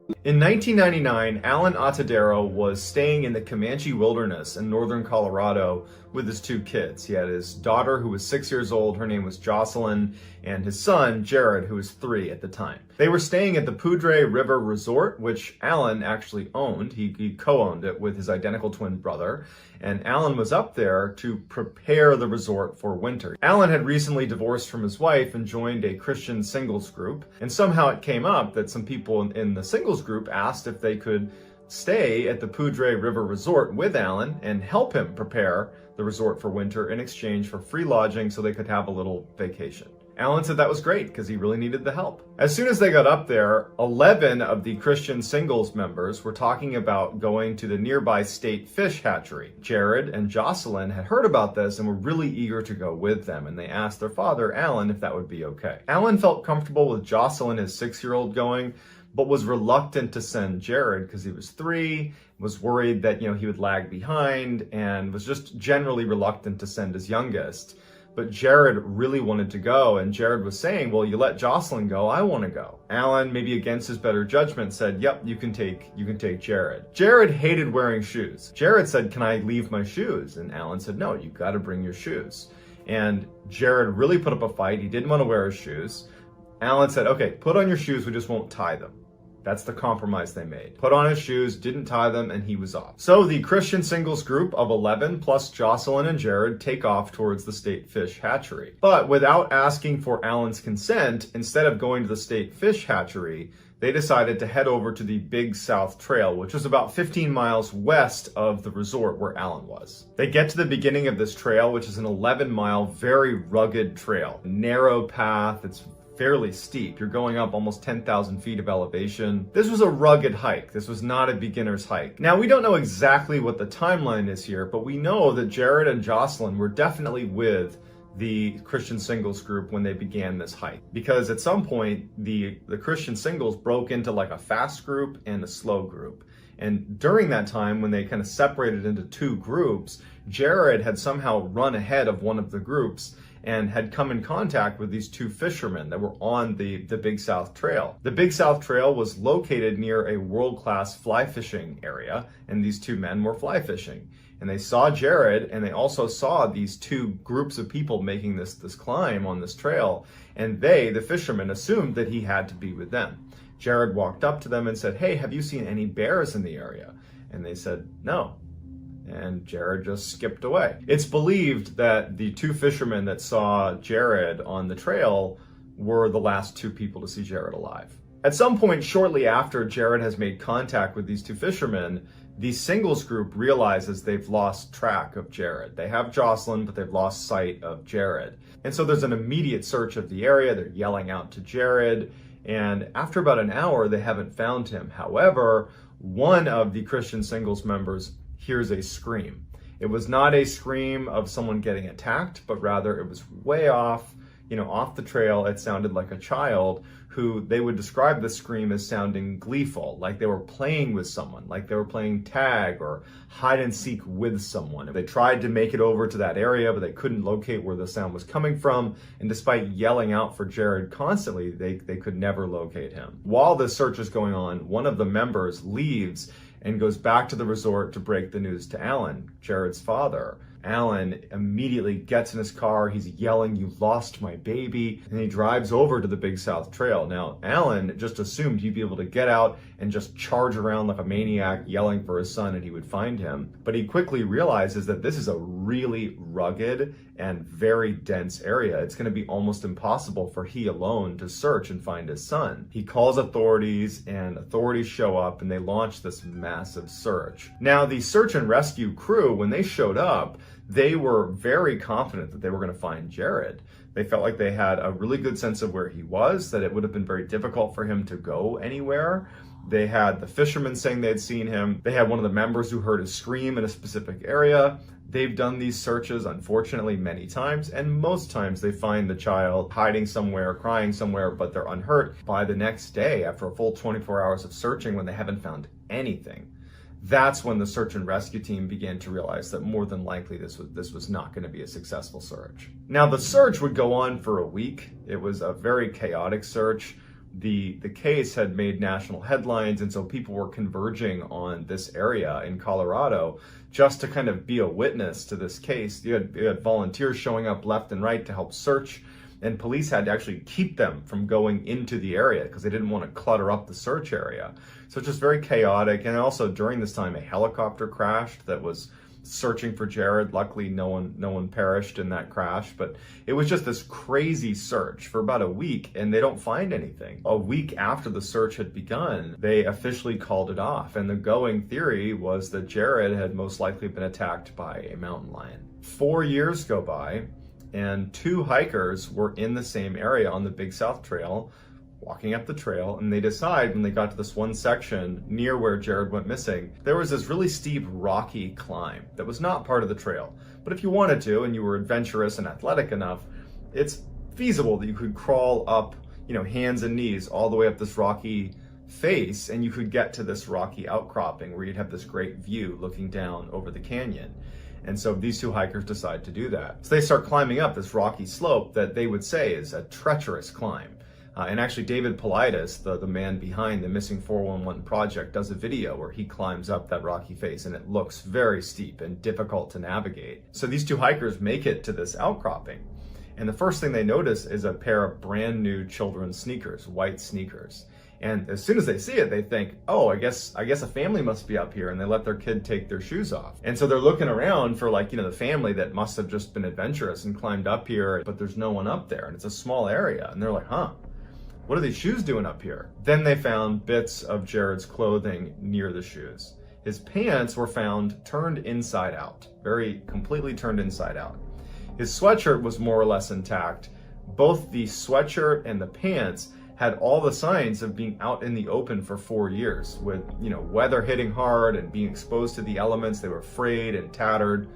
In 1999, Alan Atadero was staying in the Comanche wilderness in northern Colorado with his two kids. He had his daughter, who was 6 years old, her name was Jocelyn, and his son, Jared, who was 3 at the time. They were staying at the Poudre River Resort, which Alan actually owned. He co-owned it with his identical twin brother, and Alan was up there to prepare the resort for winter. Alan had recently divorced from his wife and joined a Christian singles group, and somehow it came up that some people in the singles group asked if they could stay at the Poudre River Resort with Alan and help him prepare the resort for winter in exchange for free lodging so they could have a little vacation. Alan said that was great because he really needed the help. As soon as they got up there, 11 of the Christian singles members were talking about going to the nearby state fish hatchery. Jared and Jocelyn had heard about this and were really eager to go with them, and they asked their father, Alan, if that would be okay. Alan felt comfortable with Jocelyn, his 6-year-old, going, but was reluctant to send Jared because he was 3, was worried that, he would lag behind, and was just generally reluctant to send his youngest. But Jared really wanted to go, and Jared was saying, well, you let Jocelyn go, I want to go. Alan, maybe against his better judgment, said, yep, you can take Jared. Jared hated wearing shoes. Jared said, can I leave my shoes? And Alan said, no, you got to bring your shoes. And Jared really put up a fight. He didn't want to wear his shoes. Alan said, okay, put on your shoes, we just won't tie them. That's the compromise they made. Put on his shoes, didn't tie them, and he was off. So the Christian singles group of 11 plus Jocelyn and Jared take off towards the state fish hatchery. But without asking for Alan's consent, instead of going to the state fish hatchery, they decided to head over to the Big South Trail, which was about 15 miles west of the resort where Alan was. They get to the beginning of this trail, which is an 11-mile, very rugged trail. Narrow path, it's fairly steep. You're going up almost 10,000 feet of elevation. This was a rugged hike. This was not a beginner's hike. Now, we don't know exactly what the timeline is here, but we know that Jared and Jocelyn were definitely with the Christian singles group when they began this hike. Because at some point, the Christian singles broke into like a fast group and a slow group. And during that time, when they kind of separated into 2 groups, Jared had somehow run ahead of one of the groups and had come in contact with these 2 fishermen that were on the Big South Trail. The Big South Trail was located near a world-class fly fishing area, and these 2 men were fly fishing. And they saw Jared, and they also saw these 2 groups of people making this climb on this trail, and they, the fishermen, assumed that he had to be with them. Jared walked up to them and said, hey, have you seen any bears in the area? And they said, no. And Jared just skipped away. It's believed that the 2 fishermen that saw Jared on the trail were the last 2 people to see Jared alive. At some point shortly after Jared has made contact with these 2 fishermen, the singles group realizes they've lost track of Jared. They have Jocelyn, but they've lost sight of Jared. And so there's an immediate search of the area. They're yelling out to Jared. And after about an hour, they haven't found him. However, one of the Christian singles members hears a scream. It was not a scream of someone getting attacked, but rather it was way off, off the trail. It sounded like a child who they would describe the scream as sounding gleeful, like they were playing with someone, like they were playing tag or hide and seek with someone. They tried to make it over to that area, but they couldn't locate where the sound was coming from. And despite yelling out for Jared constantly, they could never locate him. While this search is going on, one of the members leaves and goes back to the resort to break the news to Alan, Jared's father. Alan immediately gets in his car. He's yelling, you lost my baby. And he drives over to the Big South Trail. Now, Alan just assumed he'd be able to get out and just charge around like a maniac yelling for his son and he would find him. But he quickly realizes that this is a really rugged and very dense area. It's going to be almost impossible for he alone to search and find his son. He calls authorities and authorities show up and they launch this massive search. Now, the search and rescue crew, when they showed up, they were very confident that they were going to find Jared. They felt like they had a really good sense of where he was, that it would have been very difficult for him to go anywhere. They had the fishermen saying they had seen him. They had one of the members who heard a scream in a specific area. They've done these searches, unfortunately, many times, and most times they find the child hiding somewhere, crying somewhere, but they're unhurt. By the next day, after a full 24 hours of searching, when they haven't found anything, that's when the search and rescue team began to realize that more than likely this was not going to be a successful search. Now, the search would go on for a week. It was a very chaotic search. the case had made national headlines, and so people were converging on this area in Colorado just to kind of be a witness to this case. You had volunteers showing up left and right to help search, and police had to actually keep them from going into the area because they didn't want to clutter up the search area. So it's just very chaotic. And also during this time, a helicopter crashed that was searching for Jared. Luckily, no one perished in that crash, but it was just this crazy search for about a week, and they don't find anything. A week after the search had begun, they officially called it off, and the going theory was that Jared had most likely been attacked by a mountain lion. 4 years go by, and 2 hikers were in the same area on the Big South Trail, walking up the trail, and they decide when they got to this one section near where Jared went missing, there was this really steep rocky climb that was not part of the trail. But if you wanted to, and you were adventurous and athletic enough, it's feasible that you could crawl up, hands and knees all the way up this rocky face, and you could get to this rocky outcropping where you'd have this great view looking down over the canyon. And so these 2 hikers decide to do that. So they start climbing up this rocky slope that they would say is a treacherous climb. And actually, David Paulides, the man behind the Missing 411 project, does a video where he climbs up that rocky face, and it looks very steep and difficult to navigate. So these 2 hikers make it to this outcropping, and the first thing they notice is a pair of brand new children's sneakers, white sneakers. And as soon as they see it, they think, oh, I guess a family must be up here, and they let their kid take their shoes off. And so they're looking around for the family that must have just been adventurous and climbed up here, but there's no one up there, and it's a small area, and they're like, huh, what are these shoes doing up here? Then they found bits of Jared's clothing near the shoes. His pants were found turned inside out, very completely turned inside out. His sweatshirt was more or less intact. Both the sweatshirt and the pants had all the signs of being out in the open for 4 years with, weather hitting hard and being exposed to the elements. They were frayed and tattered.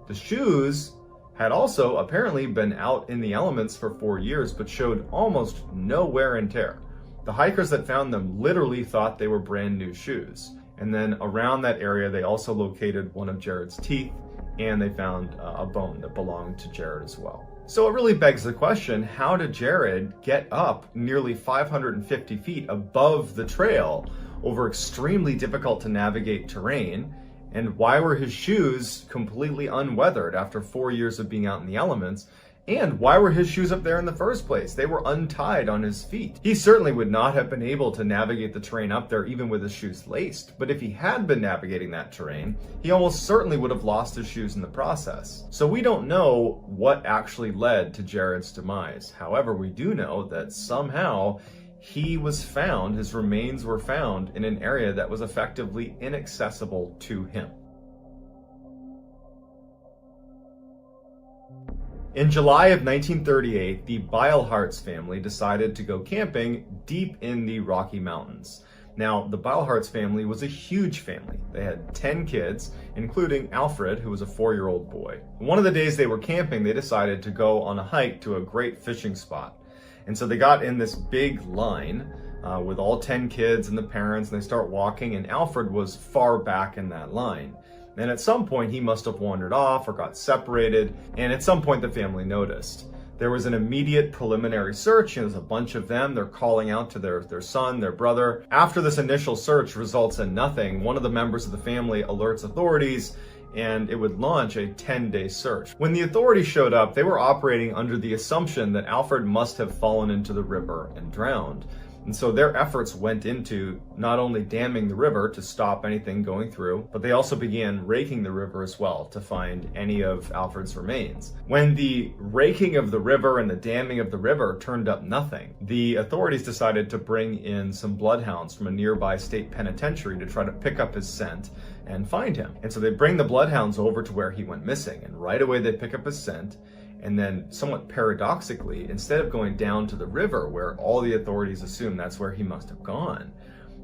The shoes had also apparently been out in the elements for 4 years, but showed almost no wear and tear. The hikers that found them literally thought they were brand new shoes. And then around that area, they also located one of Jared's teeth, and they found a bone that belonged to Jared as well. So it really begs the question, how did Jared get up nearly 550 feet above the trail over extremely difficult to navigate terrain? And why were his shoes completely unweathered after 4 years of being out in the elements? And why were his shoes up there in the first place? They were untied on his feet. He certainly would not have been able to navigate the terrain up there even with his shoes laced. But if he had been navigating that terrain, he almost certainly would have lost his shoes in the process. So we don't know what actually led to Jared's demise. However, we do know that somehow he was found, his remains were found in an area that was effectively inaccessible to him. In July of 1938, the Beilharz family decided to go camping deep in the Rocky Mountains. Now, the Beilharz family was a huge family. They had 10 kids, including Alfred, who was a 4-year-old boy. One of the days they were camping, they decided to go on a hike to a great fishing spot. And so they got in this big line with all 10 kids and the parents, and they start walking, and Alfred was far back in that line. And at some point, he must have wandered off or got separated, and at some point, the family noticed. There was an immediate preliminary search, and there's a bunch of them. They're calling out to their son, their brother. After this initial search results in nothing, one of the members of the family alerts authorities, and it would launch a 10-day search. When the authorities showed up, they were operating under the assumption that Alfred must have fallen into the river and drowned. And so their efforts went into not only damming the river to stop anything going through, but they also began raking the river as well to find any of Alfred's remains. When the raking of the river and the damming of the river turned up nothing, the authorities decided to bring in some bloodhounds from a nearby state penitentiary to try to pick up his scent and find him. And so they bring the bloodhounds over to where he went missing, and right away they pick up his scent. And then, somewhat paradoxically, instead of going down to the river where all the authorities assume that's where he must have gone,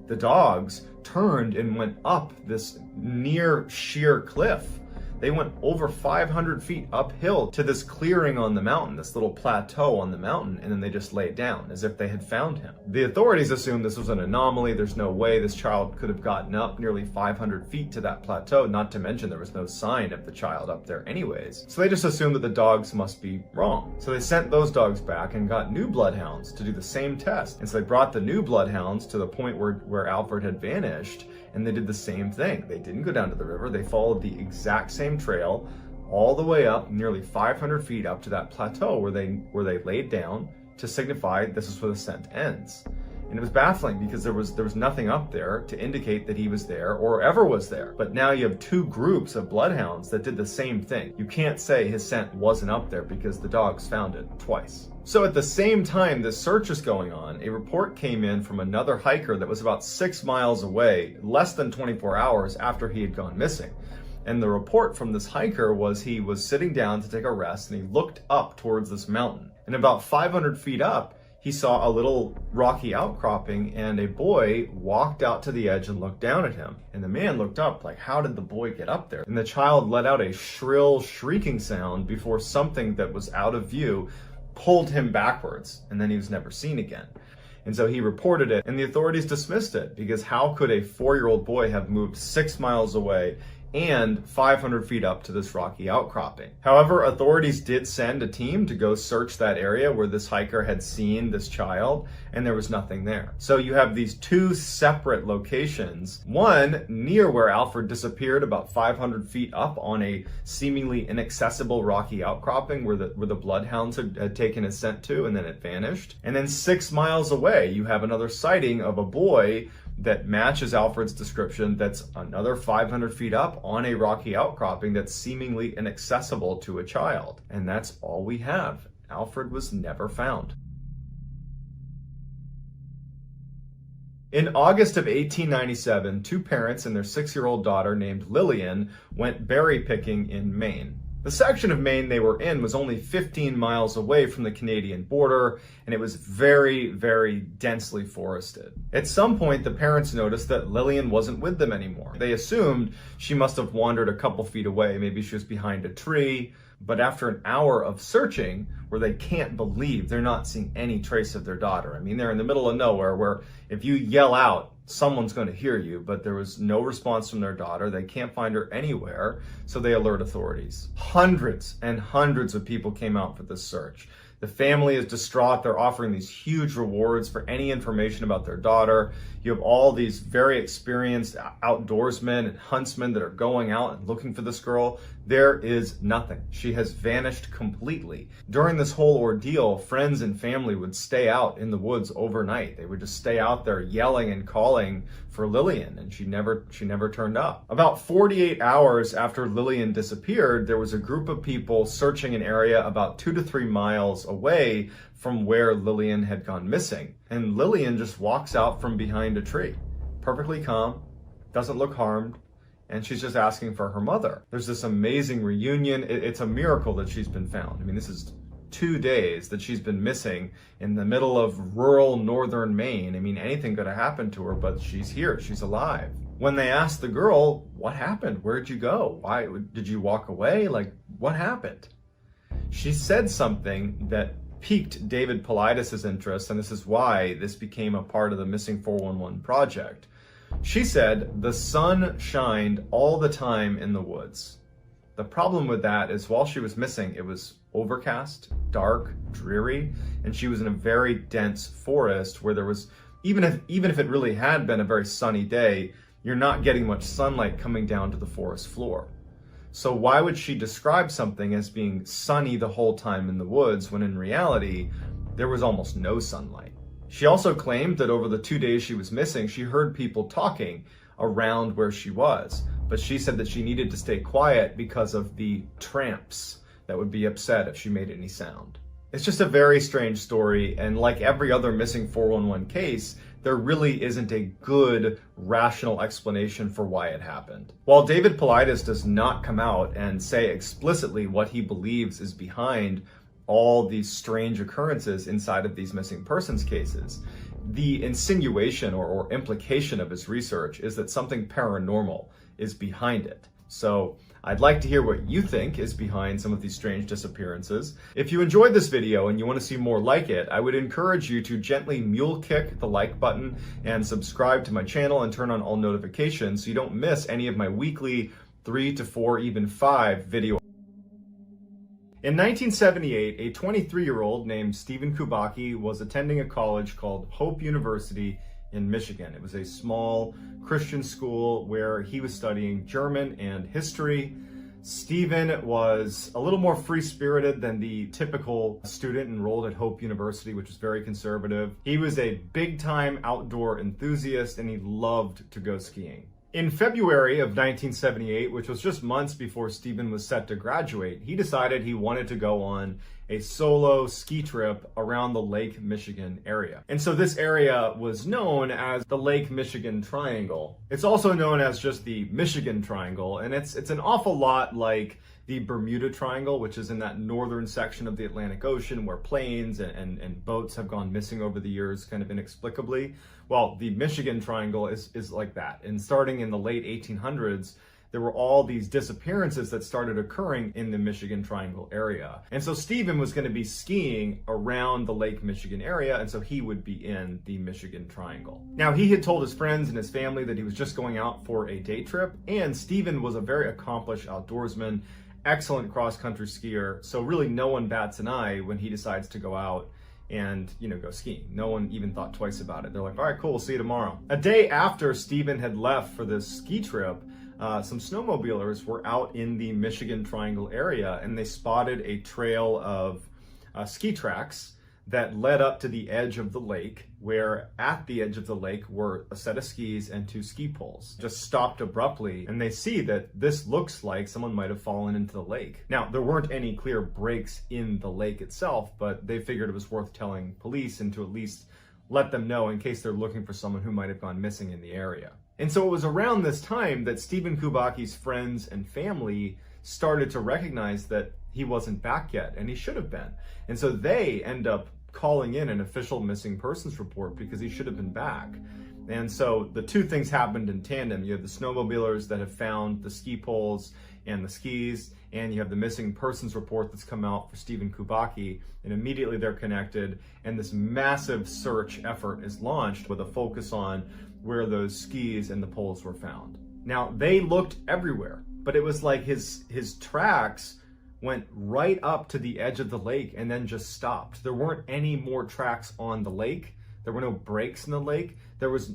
the dogs turned and went up this near sheer cliff They went over 500 feet uphill to this clearing on the mountain, this little plateau on the mountain, and then they just laid down as if they had found him. The authorities assumed this was an anomaly. There's no way this child could have gotten up nearly 500 feet to that plateau, not to mention there was no sign of the child up there anyways. So they just assumed that the dogs must be wrong. So they sent those dogs back and got new bloodhounds to do the same test. And so they brought the new bloodhounds to the point where Alfred had vanished, and they did the same thing. They didn't go down to the river. They followed the exact same trail all the way up, nearly 500 feet up to that plateau where they laid down to signify this is where the scent ends. And it was baffling because there was nothing up there to indicate that he was there or ever was there. But now you have two groups of bloodhounds that did the same thing. You can't say his scent wasn't up there because the dogs found it twice. So at the same time this search is going on, a report came in from another hiker that was about 6 miles away, less than 24 hours after he had gone missing. And the report from this hiker was he was sitting down to take a rest and he looked up towards this mountain. And about 500 feet up, he saw a little rocky outcropping and a boy walked out to the edge and looked down at him. And the man looked up like, how did the boy get up there? And the child let out a shrill shrieking sound before something that was out of view pulled him backwards, and then he was never seen again. And so he reported it, and the authorities dismissed it because how could a 4-year-old boy have moved 6 miles away and 500 feet up to this rocky outcropping? However, authorities did send a team to go search that area where this hiker had seen this child, and there was nothing there. So you have these two separate locations, one near where Alfred disappeared about 500 feet up on a seemingly inaccessible rocky outcropping where the bloodhounds had taken his scent to, and then it vanished. And then 6 miles away, you have another sighting of a boy that matches Alfred's description that's another 500 feet up on a rocky outcropping that's seemingly inaccessible to a child. And that's all we have. Alfred was never found. In August of 1897, two parents and their 6-year-old daughter named Lillian went berry picking in Maine. The section of Maine they were in was only 15 miles away from the Canadian border, and it was very, very densely forested. At some point, the parents noticed that Lillian wasn't with them anymore. They assumed she must have wandered a couple feet away. Maybe she was behind a tree. But after an hour of searching, where they can't believe they're not seeing any trace of their daughter. I mean, they're in the middle of nowhere where if you yell out, someone's going to hear you, but there was no response from their daughter. They can't find her anywhere, so they alert authorities. Hundreds and hundreds of people came out for this search. The family is distraught. They're offering these huge rewards for any information about their daughter. You have all these very experienced outdoorsmen and huntsmen that are going out and looking for this girl. There is nothing. She has vanished completely. During this whole ordeal, friends and family would stay out in the woods overnight. They would just stay out there yelling and calling for Lillian, and she never turned up. About 48 hours after Lillian disappeared, there was a group of people searching an area about 2 to 3 miles away from where Lillian had gone missing. And Lillian just walks out from behind a tree, perfectly calm, doesn't look harmed, and she's just asking for her mother. There's this amazing reunion. It's a miracle that she's been found. I mean, this is 2 days that she's been missing in the middle of rural northern Maine. I mean, anything could have happened to her, but she's here, she's alive. When they asked the girl, what happened? Where'd you go? Why did you walk away? Like, what happened? She said something that piqued David Paulides' interest, and this is why this became a part of the Missing 411 project. She said, the sun shined all the time in the woods. The problem with that is while she was missing, it was overcast, dark, dreary, and she was in a very dense forest where there was, even if it really had been a very sunny day, you're not getting much sunlight coming down to the forest floor. So why would she describe something as being sunny the whole time in the woods when in reality, there was almost no sunlight? She also claimed that over the 2 days she was missing, she heard people talking around where she was. But she said that she needed to stay quiet because of the tramps that would be upset if she made any sound. It's just a very strange story, and like every other missing 411 case, there really isn't a good, rational explanation for why it happened. While David Paulides does not come out and say explicitly what he believes is behind all these strange occurrences inside of these missing persons cases, the insinuation or implication of his research is that something paranormal is behind it. So I'd like to hear what you think is behind some of these strange disappearances. If you enjoyed this video and you want to see more like it, I would encourage you to gently mule kick the like button and subscribe to my channel and turn on all notifications so you don't miss any of my weekly 3 to 4, even 5 videos. In 1978, a 23-year-old named Stephen Kubacki was attending a college called Hope University in Michigan. It was a small Christian school where he was studying German and history. Stephen was a little more free-spirited than the typical student enrolled at Hope University, which is very conservative. He was a big-time outdoor enthusiast and he loved to go skiing. In February of 1978, which was just months before Stephen was set to graduate, he decided he wanted to go on a solo ski trip around the Lake Michigan area. And so this area was known as the Lake Michigan Triangle. It's also known as just the Michigan Triangle, and it's an awful lot like the Bermuda Triangle, which is in that northern section of the Atlantic Ocean where planes and boats have gone missing over the years kind of inexplicably. Well, the Michigan Triangle is like that. And starting in the late 1800s, there were all these disappearances that started occurring in the Michigan Triangle area. And so Stephen was going to be skiing around the Lake Michigan area, and so he would be in the Michigan Triangle. Now, he had told his friends and his family that he was just going out for a day trip, and Stephen was a very accomplished outdoorsman, excellent cross-country skier, so really no one bats an eye when he decides to go out and, go skiing. No one even thought twice about it. They're like, all right, cool, we'll see you tomorrow. A day after Stephen had left for this ski trip, some snowmobilers were out in the Michigan Triangle area and they spotted a trail of ski tracks that led up to the edge of the lake, where at the edge of the lake were a set of skis and 2 ski poles. Just stopped abruptly, and they see that this looks like someone might have fallen into the lake. Now, there weren't any clear breaks in the lake itself, but they figured it was worth telling police and to at least let them know in case they're looking for someone who might have gone missing in the area. And so it was around this time that Stephen Kubacki's friends and family started to recognize that he wasn't back yet, and he should have been. And so they end up calling in an official missing persons report because he should have been back. And so the two things happened in tandem. You have the snowmobilers that have found the ski poles and the skis, and you have the missing persons report that's come out for Stephen Kubacki, and immediately they're connected, and this massive search effort is launched with a focus on where those skis and the poles were found. Now, they looked everywhere, but it was like his tracks went right up to the edge of the lake and then just stopped. There weren't any more tracks on the lake. There were no breaks in the lake. There was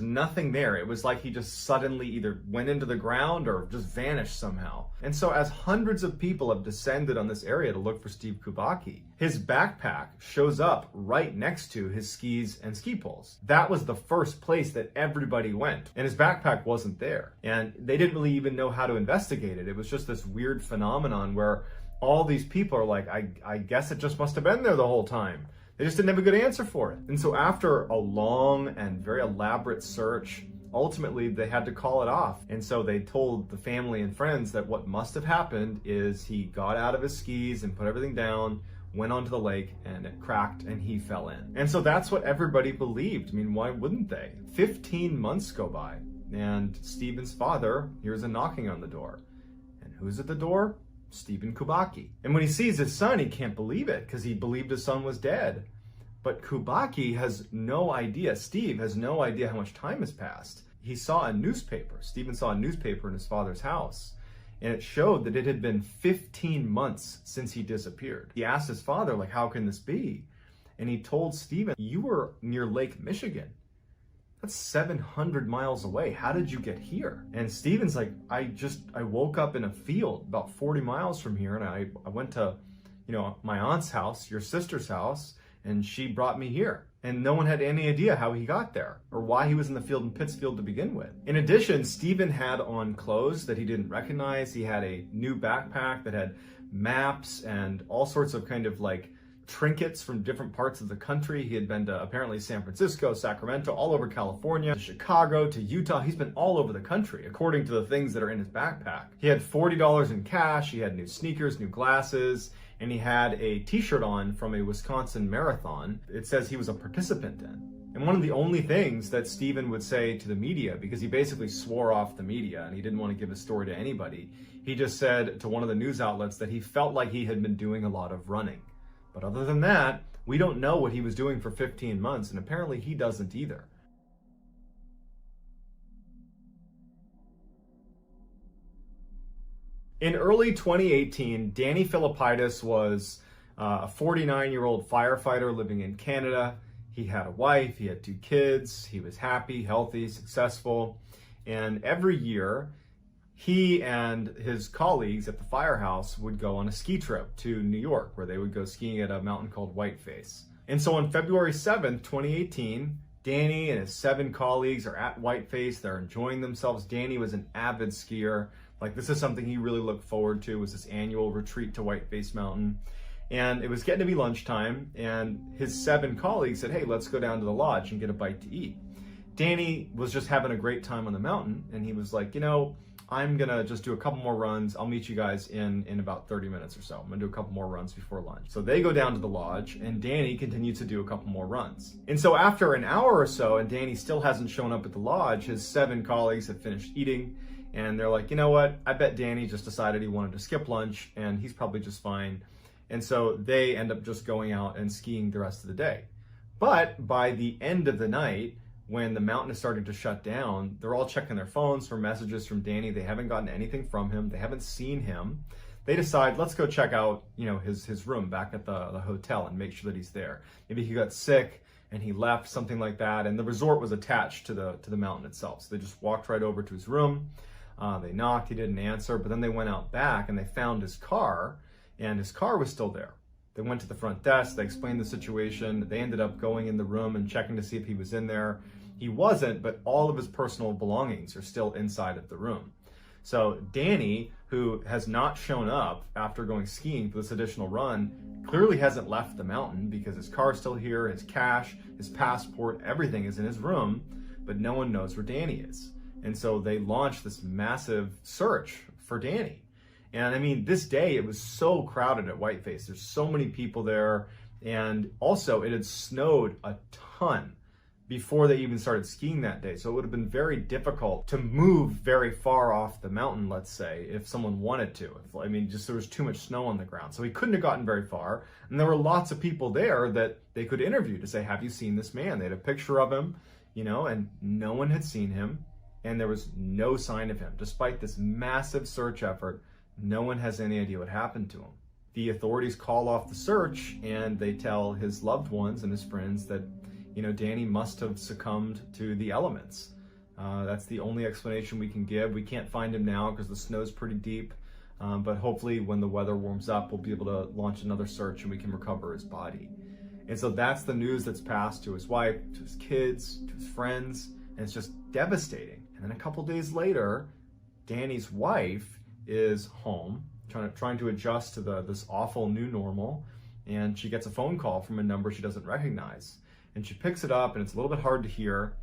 nothing there. It was like he just suddenly either went into the ground or just vanished somehow. And so as hundreds of people have descended on this area to look for Steve Kubacki, his backpack shows up right next to his skis and ski poles. That was the first place that everybody went, and his backpack wasn't there. And they didn't really even know how to investigate it. It was just this weird phenomenon where all these people are like, I guess it just must have been there the whole time. They just didn't have a good answer for it. And so after a long and very elaborate search, ultimately they had to call it off. And so they told the family and friends that what must have happened is he got out of his skis and put everything down, went onto the lake, and it cracked and he fell in. And so that's what everybody believed. I mean, why wouldn't they? 15 months go by and Stephen's father hears a knocking on the door. And who's at the door? Stephen Kubacki. And when he sees his son, he can't believe it because he believed his son was dead. But Kubacki has no idea, Steve has no idea how much time has passed. He saw a newspaper, Stephen saw a newspaper in his father's house, and it showed that it had been 15 months since he disappeared. He asked his father, like, how can this be? And he told Stephen, you were near Lake Michigan. That's 700 miles away. How did you get here? And Stephen's like, I woke up in a field about 40 miles from here, and I went to, my aunt's house, your sister's house, and she brought me here. And no one had any idea how he got there or why he was in the field in Pittsfield to begin with. In addition, Stephen had on clothes that he didn't recognize. He had a new backpack that had maps and all sorts of kind of like trinkets from different parts of the country. He had been to apparently San Francisco, Sacramento, all over California, to Chicago, to Utah. He's been all over the country, according to the things that are in his backpack. He had $40 in cash, he had new sneakers, new glasses, and he had a t-shirt on from a Wisconsin marathon. It says he was a participant in. And And one of the only things that Stephen would say to the media, because he basically swore off the media and he didn't want to give his story to anybody, he just said to one of the news outlets that he felt like he had been doing a lot of running. But other than that, we don't know what he was doing for 15 months, and apparently he doesn't either. In early 2018, Danny Philippidis was a 49-year-old firefighter living in Canada. He had a wife, he had 2 kids, he was happy, healthy, successful, and every year he and his colleagues at the firehouse would go on a ski trip to New York, where they would go skiing at a mountain called Whiteface. And so on February 7th, 2018, Danny and his 7 colleagues are at Whiteface. They're enjoying themselves. Danny was an avid skier. Like, this is something he really looked forward to, was this annual retreat to Whiteface Mountain. And it was getting to be lunchtime, and his 7 colleagues said, hey, let's go down to the lodge and get a bite to eat. Danny was just having a great time on the mountain, and he was like, you know, I'm gonna just do a couple more runs. I'll meet you guys in about 30 minutes or so. I'm gonna do a couple more runs before lunch. So they go down to the lodge, and Danny continues to do a couple more runs. And so after an hour or so, and Danny still hasn't shown up at the lodge, his 7 colleagues have finished eating, and they're like, you know what? I bet Danny just decided he wanted to skip lunch, and he's probably just fine. And so they end up just going out and skiing the rest of the day. But by the end of the night, when the mountain is starting to shut down, they're all checking their phones for messages from Danny. They haven't gotten anything from him. They haven't seen him. They decide, let's go check out, you know, his room back at the hotel and make sure that he's there. Maybe he got sick and he left, something like that. And the resort was attached to the mountain itself. So they just walked right over to his room. They knocked, he didn't answer, but then they went out back and they found his car, and his car was still there. They went to the front desk, they explained the situation. They ended up going in the room and checking to see if he was in there. He wasn't, but all of his personal belongings are still inside of the room. So Danny, who has not shown up after going skiing for this additional run, clearly hasn't left the mountain because his car's still here, his cash, his passport, everything is in his room, but no one knows where Danny is. And so they launched this massive search for Danny. And I mean, this day it was so crowded at Whiteface. There's so many people there. And also it had snowed a ton before they even started skiing that day. So it would have been very difficult to move very far off the mountain, let's say, if someone wanted to. I mean, just there was too much snow on the ground. So he couldn't have gotten very far. And there were lots of people there that they could interview to say, have you seen this man? They had a picture of him, you know, and no one had seen him. And there was no sign of him. Despite this massive search effort, no one has any idea what happened to him. The authorities call off the search and they tell his loved ones and his friends that, you know, Danny must have succumbed to the elements. That's the only explanation we can give. We can't find him now because the snow's pretty deep, but hopefully when the weather warms up, we'll be able to launch another search and we can recover his body. And so that's the news that's passed to his wife, to his kids, to his friends, and it's just devastating. And then a couple days later, Danny's wife is home, trying to adjust to this awful new normal, and she gets a phone call from a number she doesn't recognize. And she picks it up, and it's a little bit hard to hear,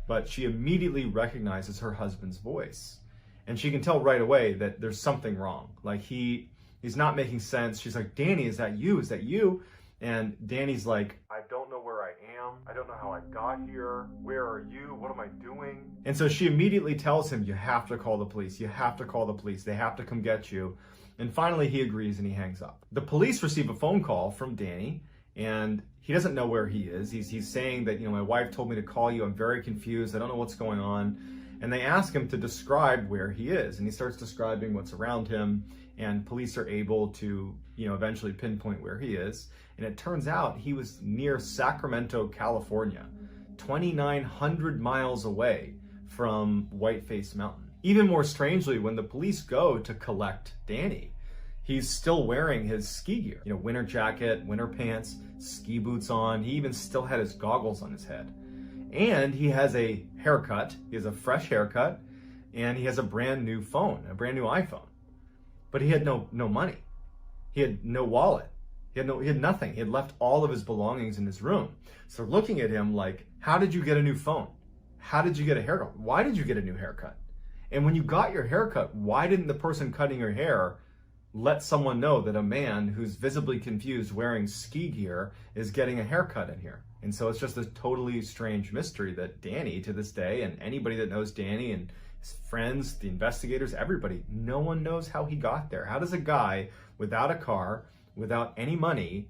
but she immediately recognizes her husband's voice. And she can tell right away that there's something wrong. Like he's not making sense. She's like, Danny, is that you? Is that you? And Danny's like, I don't know where I am. I don't know how I got here. Where are you? What am I doing? And so she immediately tells him, you have to call the police. You have to call the police. They have to come get you. And finally he agrees and he hangs up. The police receive a phone call from Danny, and he doesn't know where he is. He's saying that, you know, my wife told me to call you. I'm very confused. I don't know what's going on. And they ask him to describe where he is. And he starts describing what's around him. And police are able to, you know, eventually pinpoint where he is. And it turns out he was near Sacramento, California, 2,900 miles away from Whiteface Mountain. Even more strangely, when the police go to collect Danny, he's still wearing his ski gear. You know, winter jacket, winter pants, ski boots on. He even still had his goggles on his head. And he has a haircut. He has a fresh haircut. And he has a brand new phone, a brand new iPhone. But he had no money. He had no wallet. He had nothing. He had left all of his belongings in his room. So looking at him like, how did you get a new phone? How did you get a haircut? Why did you get a new haircut? And when you got your haircut, why didn't the person cutting your hair let someone know that a man who's visibly confused wearing ski gear is getting a haircut in here? And so it's just this totally strange mystery that Danny, to this day, and anybody that knows Danny and his friends, the investigators, everybody, no one knows how he got there. How does a guy without a car, without any money,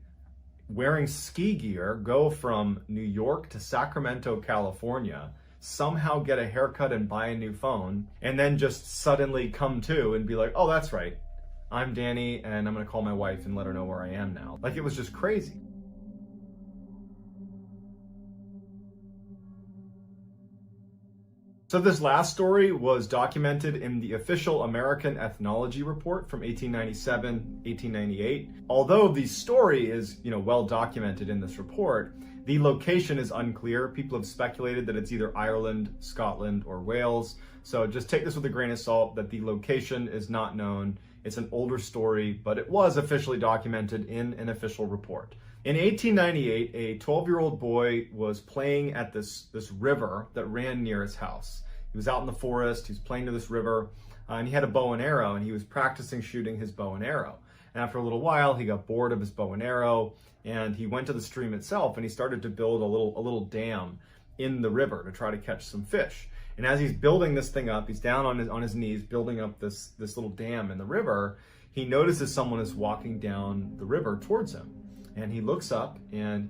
wearing ski gear, go from New York to Sacramento, California, somehow get a haircut and buy a new phone, and then just suddenly come to and be like, oh, that's right, I'm Danny, and I'm gonna call my wife and let her know where I am now. Like, it was just crazy. So this last story was documented in the official American Ethnology Report from 1897, 1898. Although the story is, well documented in this report, the location is unclear. People have speculated that it's either Ireland, Scotland, or Wales. So just take this with a grain of salt that the location is not known. It's an older story, but it was officially documented in an official report. In 1898, a 12-year-old boy was playing at this river that ran near his house. He was out in the forest, he was playing to this river, and he had a bow and arrow, and he was practicing shooting his bow and arrow. And after a little while, he got bored of his bow and arrow, and he went to the stream itself, and he started to build a little dam in the river to try to catch some fish. And as he's building this thing up, he's down on his knees building up this little dam in the river, he notices someone is walking down the river towards him. And he looks up, and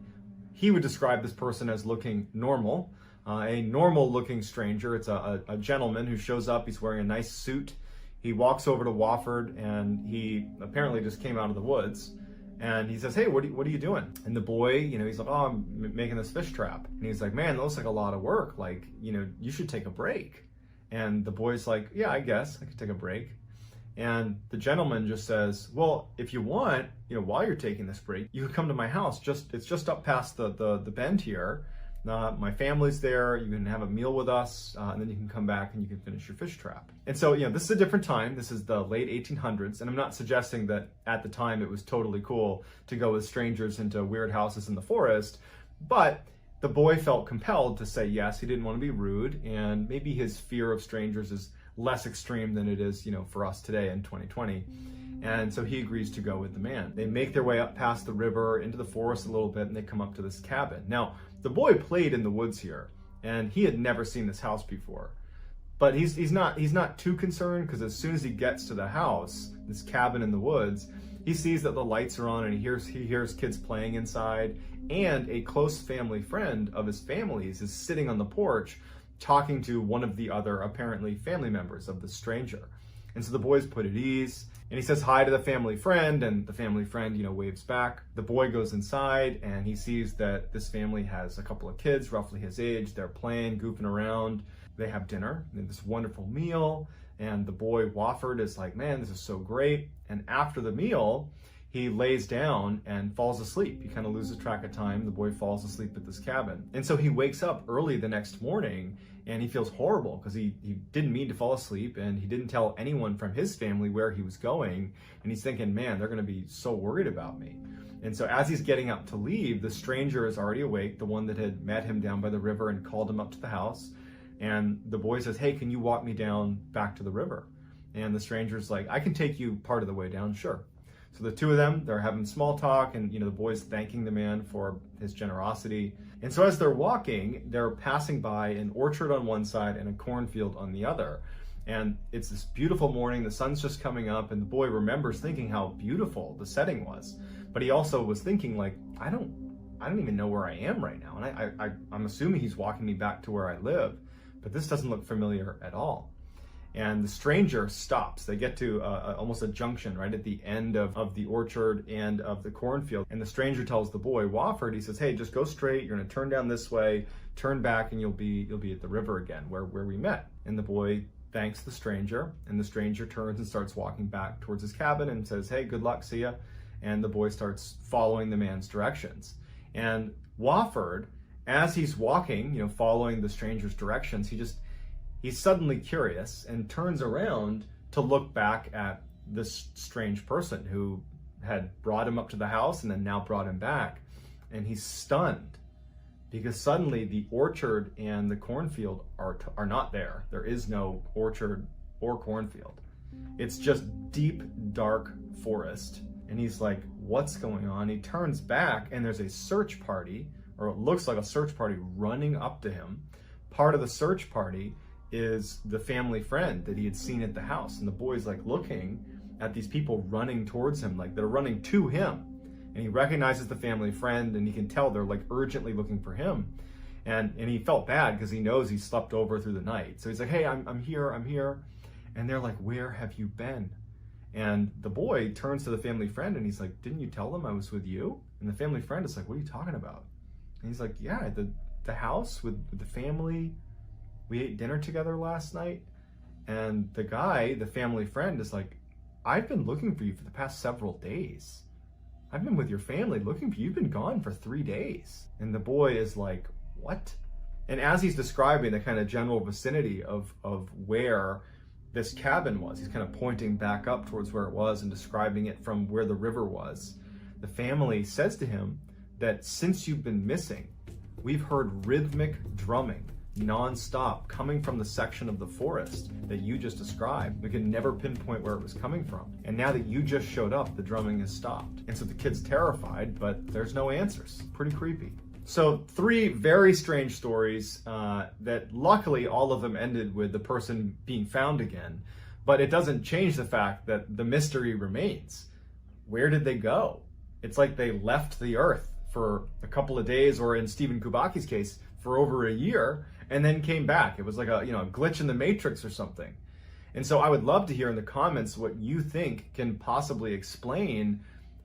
he would describe this person as looking normal, a normal looking stranger. It's a gentleman who shows up. He's wearing a nice suit. He walks over to Wofford, and he apparently just came out of the woods. And he says, hey, what are you doing? And the boy, he's like, oh, I'm making this fish trap. And he's like, man, that looks like a lot of work. Like, you should take a break. And the boy's like, yeah, I guess I could take a break. And the gentleman just says, well, if you want, while you're taking this break, you can come to my house. It's just up past the bend here. My family's there. You can have a meal with us, and then you can come back and you can finish your fish trap. And so, this is a different time. This is the late 1800s, and I'm not suggesting that at the time it was totally cool to go with strangers into weird houses in the forest, but the boy felt compelled to say yes. He didn't want to be rude, and maybe his fear of strangers is less extreme than it is, for us today in 2020. And so he agrees to go with the man. They make their way up past the river into the forest a little bit, and they come up to this cabin. Now, the boy played in the woods here, and he had never seen this house before. But he's not too concerned, because as soon as he gets to the house, this cabin in the woods, he sees that the lights are on, and he hears kids playing inside, and a close family friend of his family's is sitting on the porch talking to one of the other apparently family members of the stranger. And so the boy's put at ease, and he says hi to the family friend, and the family friend, waves back. The boy goes inside, and he sees that this family has a couple of kids, roughly his age. They're playing, goofing around. They have dinner, they have this wonderful meal, and the boy, Wofford, is like, man, this is so great. And after the meal, he lays down and falls asleep. He kind of loses track of time. The boy falls asleep at this cabin. And so he wakes up early the next morning, and he feels horrible because he didn't mean to fall asleep, and he didn't tell anyone from his family where he was going. And he's thinking, man, they're going to be so worried about me. And so as he's getting up to leave, the stranger is already awake, the one that had met him down by the river and called him up to the house. And the boy says, hey, can you walk me down back to the river? And the stranger's like, I can take you part of the way down, sure. So the two of them, they're having small talk, and the boy's thanking the man for his generosity. And so as they're walking, they're passing by an orchard on one side and a cornfield on the other. And it's this beautiful morning, the sun's just coming up, and the boy remembers thinking how beautiful the setting was. But he also was thinking, like, I don't even know where I am right now. And I'm assuming he's walking me back to where I live, but this doesn't look familiar at all. And the stranger stops. They get to almost a junction right at the end of the orchard and of the cornfield. And the stranger tells the boy, Wofford, he says, hey, just go straight. You're going to turn down this way, turn back, and you'll be at the river again where we met. And the boy thanks the stranger, and the stranger turns and starts walking back towards his cabin and says, hey, good luck, see ya. And the boy starts following the man's directions. And Wofford, as he's walking, following the stranger's directions, he's suddenly curious and turns around to look back at this strange person who had brought him up to the house and then now brought him back. And he's stunned because suddenly the orchard and the cornfield are not there. There is no orchard or cornfield. It's just deep, dark forest. And he's like, what's going on? He turns back, and there's a search party or it looks like a search party running up to him. Part of the search party is the family friend that he had seen at the house. And the boy's like looking at these people running towards him, like they're running to him. And he recognizes the family friend, and he can tell they're like urgently looking for him. And he felt bad because he knows he slept over through the night. So he's like, hey, I'm here. And they're like, where have you been? And the boy turns to the family friend and he's like, didn't you tell them I was with you? And the family friend is like, what are you talking about? And he's like, yeah, the house with the family. We ate dinner together last night. And the guy, the family friend, is like, I've been looking for you for the past several days. I've been with your family looking for you. You've been gone for 3 days. And the boy is like, what? And as he's describing the kind of general vicinity of where this cabin was, he's kind of pointing back up towards where it was and describing it from where the river was. The family says to him that since you've been missing, we've heard rhythmic drumming non-stop coming from the section of the forest that you just described. We could never pinpoint where it was coming from. And now that you just showed up, the drumming has stopped. And so the kid's terrified, but there's no answers. Pretty creepy. So 3 very strange stories that luckily all of them ended with the person being found again, but it doesn't change the fact that the mystery remains. Where did they go? It's like they left the earth for a couple of days, or in Stephen Kubaki's case, for over a year, and then came back. It was like a glitch in the matrix or something. And so I would love to hear in the comments what you think can possibly explain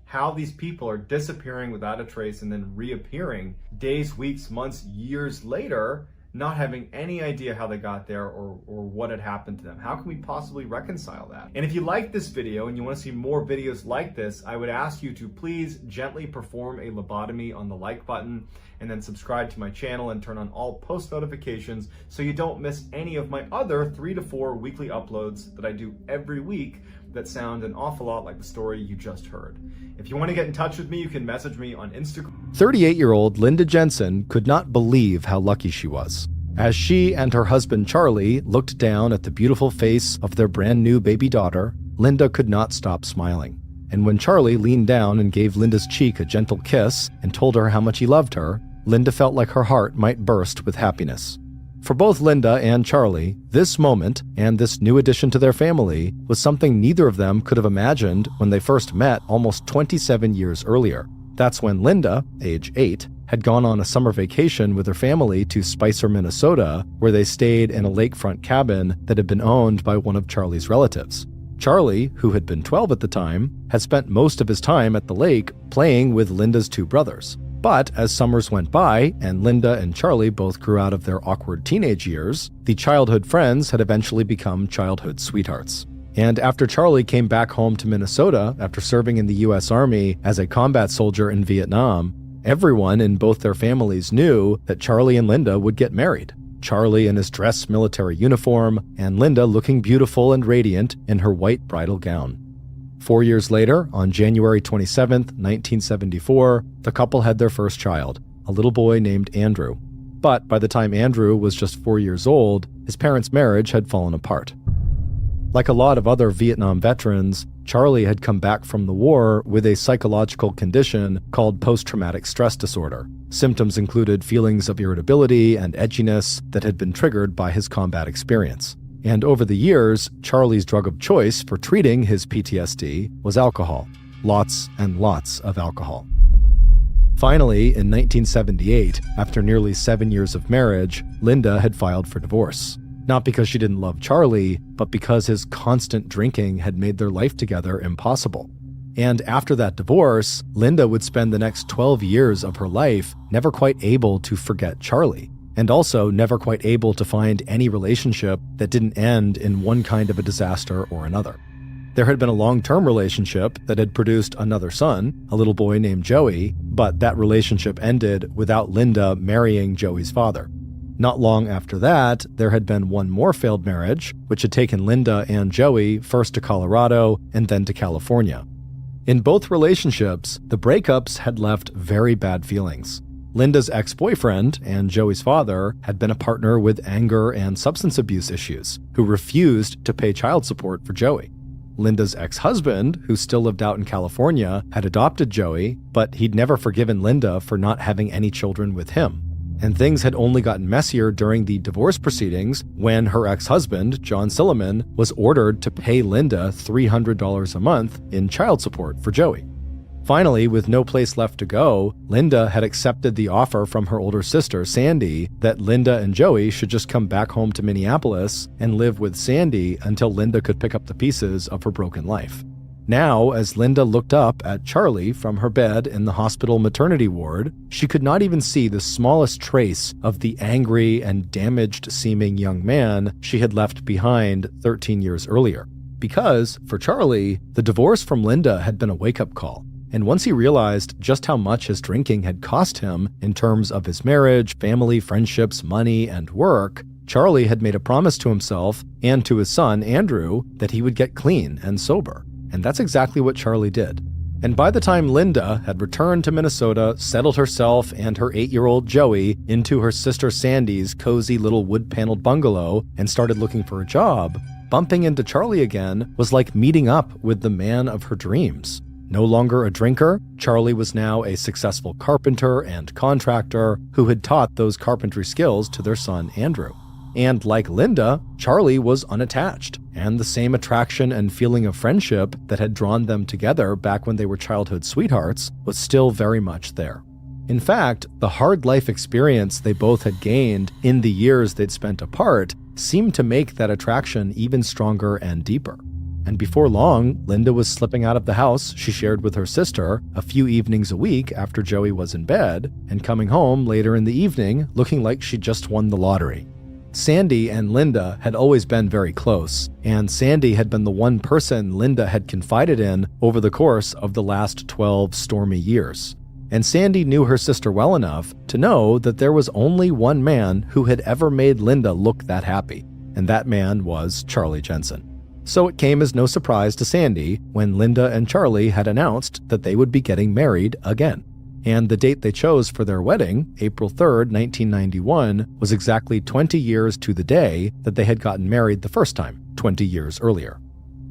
how these people are disappearing without a trace and then reappearing days, weeks, months, years later, not having any idea how they got there or what had happened to them. How can we possibly reconcile that? And if you like this video and you want to see more videos like this, I would ask you to please gently perform a lobotomy on the like button, and then subscribe to my channel and turn on all post notifications so you don't miss any of my other 3 to 4 weekly uploads that I do every week that sound an awful lot like the story you just heard. If you want to get in touch with me, you can message me on Instagram. 38-year-old Linda Jensen could not believe how lucky she was. As she and her husband Charlie looked down at the beautiful face of their brand new baby daughter, Linda could not stop smiling. And when Charlie leaned down and gave Linda's cheek a gentle kiss and told her how much he loved her, Linda felt like her heart might burst with happiness. For both Linda and Charlie, this moment and this new addition to their family was something neither of them could have imagined when they first met almost 27 years earlier. That's when Linda, age 8, had gone on a summer vacation with her family to Spicer, Minnesota, where they stayed in a lakefront cabin that had been owned by one of Charlie's relatives. Charlie, who had been 12 at the time, had spent most of his time at the lake playing with Linda's 2 brothers. But as summers went by, and Linda and Charlie both grew out of their awkward teenage years, the childhood friends had eventually become childhood sweethearts. And after Charlie came back home to Minnesota after serving in the U.S. Army as a combat soldier in Vietnam, everyone in both their families knew that Charlie and Linda would get married. Charlie in his dress military uniform, and Linda looking beautiful and radiant in her white bridal gown. 4 years later, on January 27, 1974, the couple had their first child, a little boy named Andrew. But by the time Andrew was just 4 years old, his parents' marriage had fallen apart. Like a lot of other Vietnam veterans, Charlie had come back from the war with a psychological condition called post-traumatic stress disorder. Symptoms included feelings of irritability and edginess that had been triggered by his combat experience. And over the years, Charlie's drug of choice for treating his PTSD was alcohol. Lots and lots of alcohol. Finally, in 1978, after nearly 7 years of marriage, Linda had filed for divorce. Not because she didn't love Charlie, but because his constant drinking had made their life together impossible. And after that divorce, Linda would spend the next 12 years of her life never quite able to forget Charlie, and also never quite able to find any relationship that didn't end in one kind of a disaster or another. There had been a long-term relationship that had produced another son, a little boy named Joey, but that relationship ended without Linda marrying Joey's father. Not long after that, there had been one more failed marriage, which had taken Linda and Joey first to Colorado and then to California. In both relationships, the breakups had left very bad feelings. Linda's ex-boyfriend and Joey's father had been a partner with anger and substance abuse issues, who refused to pay child support for Joey. Linda's ex-husband, who still lived out in California, had adopted Joey, but he'd never forgiven Linda for not having any children with him. And things had only gotten messier during the divorce proceedings when her ex-husband, John Silliman, was ordered to pay Linda $300 a month in child support for Joey. Finally, with no place left to go, Linda had accepted the offer from her older sister, Sandy, that Linda and Joey should just come back home to Minneapolis and live with Sandy until Linda could pick up the pieces of her broken life. Now, as Linda looked up at Charlie from her bed in the hospital maternity ward, she could not even see the smallest trace of the angry and damaged-seeming young man she had left behind 13 years earlier. Because, for Charlie, the divorce from Linda had been a wake-up call. And once he realized just how much his drinking had cost him in terms of his marriage, family, friendships, money, and work, Charlie had made a promise to himself and to his son, Andrew, that he would get clean and sober. And that's exactly what Charlie did. And by the time Linda had returned to Minnesota, settled herself and her 8-year-old Joey into her sister Sandy's cozy little wood-paneled bungalow and started looking for a job, bumping into Charlie again was like meeting up with the man of her dreams. No longer a drinker, Charlie was now a successful carpenter and contractor who had taught those carpentry skills to their son, Andrew. And like Linda, Charlie was unattached, and the same attraction and feeling of friendship that had drawn them together back when they were childhood sweethearts was still very much there. In fact, the hard life experience they both had gained in the years they'd spent apart seemed to make that attraction even stronger and deeper. And before long, Linda was slipping out of the house she shared with her sister a few evenings a week after Joey was in bed, and coming home later in the evening looking like she just won the lottery. Sandy and Linda had always been very close, and Sandy had been the one person Linda had confided in over the course of the last 12 stormy years. And Sandy knew her sister well enough to know that there was only one man who had ever made Linda look that happy, and that man was Charlie Jensen. So it came as no surprise to Sandy when Linda and Charlie had announced that they would be getting married again. And the date they chose for their wedding, April 3rd, 1991, was exactly 20 years to the day that they had gotten married the first time, 20 years earlier.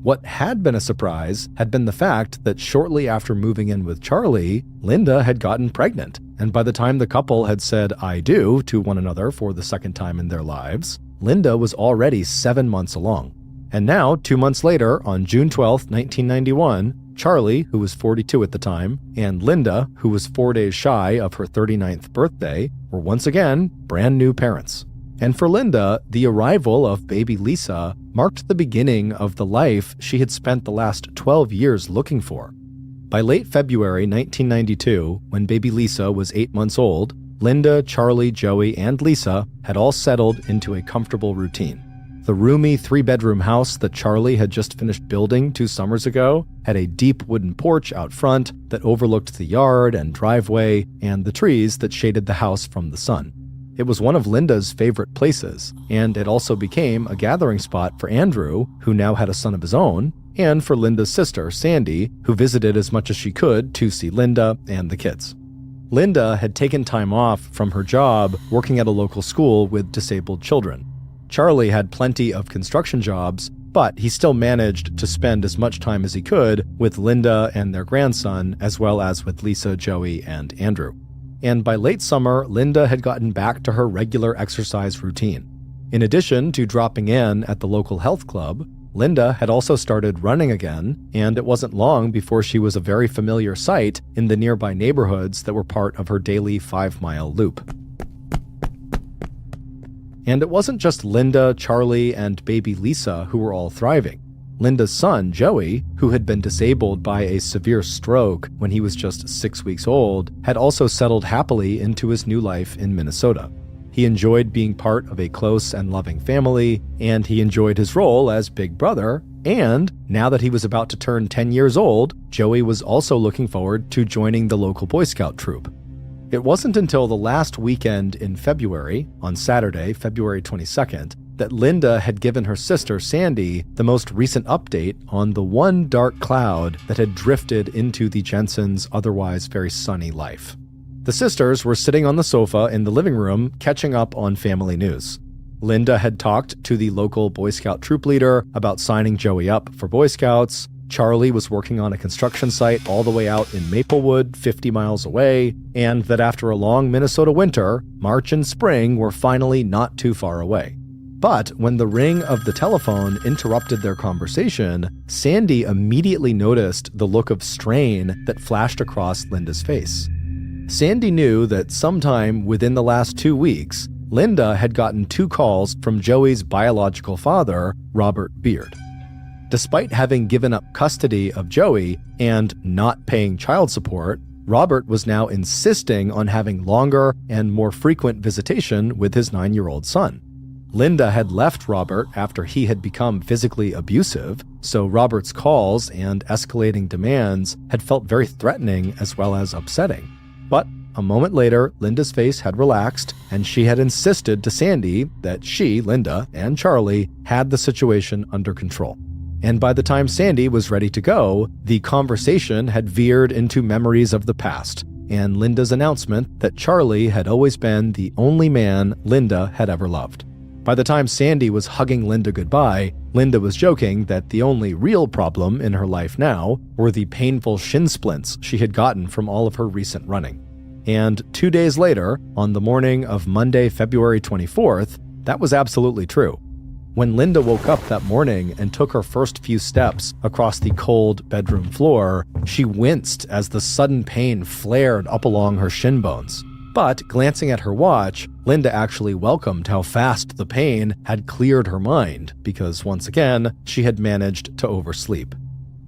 What had been a surprise had been the fact that shortly after moving in with Charlie, Linda had gotten pregnant. And by the time the couple had said "I do" to one another for the second time in their lives, Linda was already 7 months along. And now, 2 months later, on June 12, 1991, Charlie, who was 42 at the time, and Linda, who was 4 days shy of her 39th birthday, were once again brand new parents. And for Linda, the arrival of baby Lisa marked the beginning of the life she had spent the last 12 years looking for. By late February 1992, when baby Lisa was 8 months old, Linda, Charlie, Joey, and Lisa had all settled into a comfortable routine. The roomy 3-bedroom house that Charlie had just finished building 2 summers ago had a deep wooden porch out front that overlooked the yard and driveway and the trees that shaded the house from the sun. It was one of Linda's favorite places, and it also became a gathering spot for Andrew, who now had a son of his own, and for Linda's sister, Sandy, who visited as much as she could to see Linda and the kids. Linda had taken time off from her job working at a local school with disabled children. Charlie had plenty of construction jobs, but he still managed to spend as much time as he could with Linda and their grandson, as well as with Lisa, Joey, and Andrew. And by late summer, Linda had gotten back to her regular exercise routine. In addition to dropping in at the local health club, Linda had also started running again, and it wasn't long before she was a very familiar sight in the nearby neighborhoods that were part of her daily 5-mile loop. And it wasn't just Linda, Charlie, and baby Lisa who were all thriving. Linda's son, Joey, who had been disabled by a severe stroke when he was just 6 weeks old, had also settled happily into his new life in Minnesota. He enjoyed being part of a close and loving family, and he enjoyed his role as big brother, and now that he was about to turn 10 years old, Joey was also looking forward to joining the local Boy Scout troop. It wasn't until the last weekend in February, on Saturday, February 22nd, that Linda had given her sister, Sandy, the most recent update on the one dark cloud that had drifted into the Jensens' otherwise very sunny life. The sisters were sitting on the sofa in the living room catching up on family news. Linda had talked to the local Boy Scout troop leader about signing Joey up for Boy Scouts. Charlie was working on a construction site all the way out in Maplewood, 50 miles away, and that after a long Minnesota winter, March and spring were finally not too far away. But when the ring of the telephone interrupted their conversation, Sandy immediately noticed the look of strain that flashed across Linda's face. Sandy knew that sometime within the last 2 weeks, Linda had gotten 2 calls from Joey's biological father, Robert Beard. Despite having given up custody of Joey and not paying child support, Robert was now insisting on having longer and more frequent visitation with his 9-year-old son. Linda had left Robert after he had become physically abusive, so Robert's calls and escalating demands had felt very threatening as well as upsetting. But a moment later, Linda's face had relaxed, and she had insisted to Sandy that she, Linda, and Charlie had the situation under control. And by the time Sandy was ready to go, the conversation had veered into memories of the past, and Linda's announcement that Charlie had always been the only man Linda had ever loved. By the time Sandy was hugging Linda goodbye, Linda was joking that the only real problem in her life now were the painful shin splints she had gotten from all of her recent running. And 2 days later, on the morning of Monday, February 24th, that was absolutely true. When Linda woke up that morning and took her first few steps across the cold bedroom floor, she winced as the sudden pain flared up along her shin bones. But glancing at her watch, Linda actually welcomed how fast the pain had cleared her mind, because once again, she had managed to oversleep.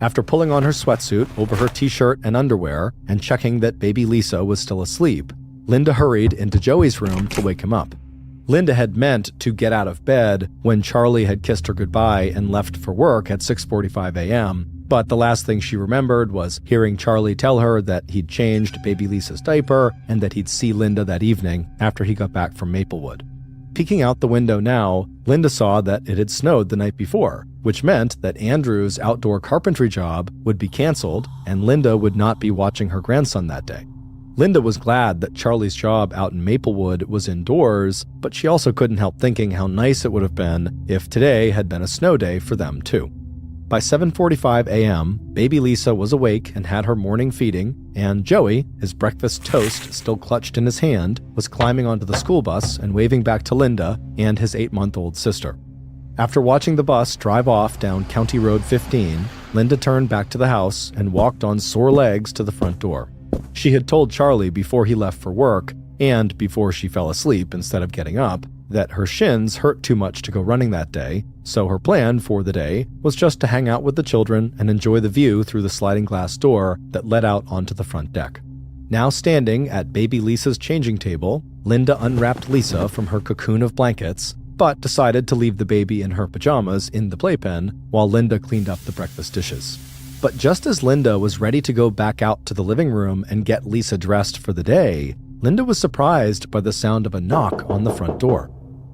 After pulling on her sweatsuit over her t-shirt and underwear and checking that baby Lisa was still asleep, Linda hurried into Joey's room to wake him up. Linda had meant to get out of bed when Charlie had kissed her goodbye and left for work at 6:45 a.m., but the last thing she remembered was hearing Charlie tell her that he'd changed baby Lisa's diaper and that he'd see Linda that evening after he got back from Maplewood. Peeking out the window now, Linda saw that it had snowed the night before, which meant that Andrew's outdoor carpentry job would be canceled and Linda would not be watching her grandson that day. Linda was glad that Charlie's job out in Maplewood was indoors, but she also couldn't help thinking how nice it would have been if today had been a snow day for them too. By 7:45 a.m., baby Lisa was awake and had her morning feeding, and Joey, his breakfast toast still clutched in his hand, was climbing onto the school bus and waving back to Linda and his 8-month-old sister. After watching the bus drive off down County Road 15, Linda turned back to the house and walked on sore legs to the front door. She had told Charlie before he left for work, and before she fell asleep instead of getting up, that her shins hurt too much to go running that day, so her plan for the day was just to hang out with the children and enjoy the view through the sliding glass door that led out onto the front deck. Now standing at baby Lisa's changing table, Linda unwrapped Lisa from her cocoon of blankets, but decided to leave the baby in her pajamas in the playpen while Linda cleaned up the breakfast dishes. But just as Linda was ready to go back out to the living room and get Lisa dressed for the day, Linda was surprised by the sound of a knock on the front door.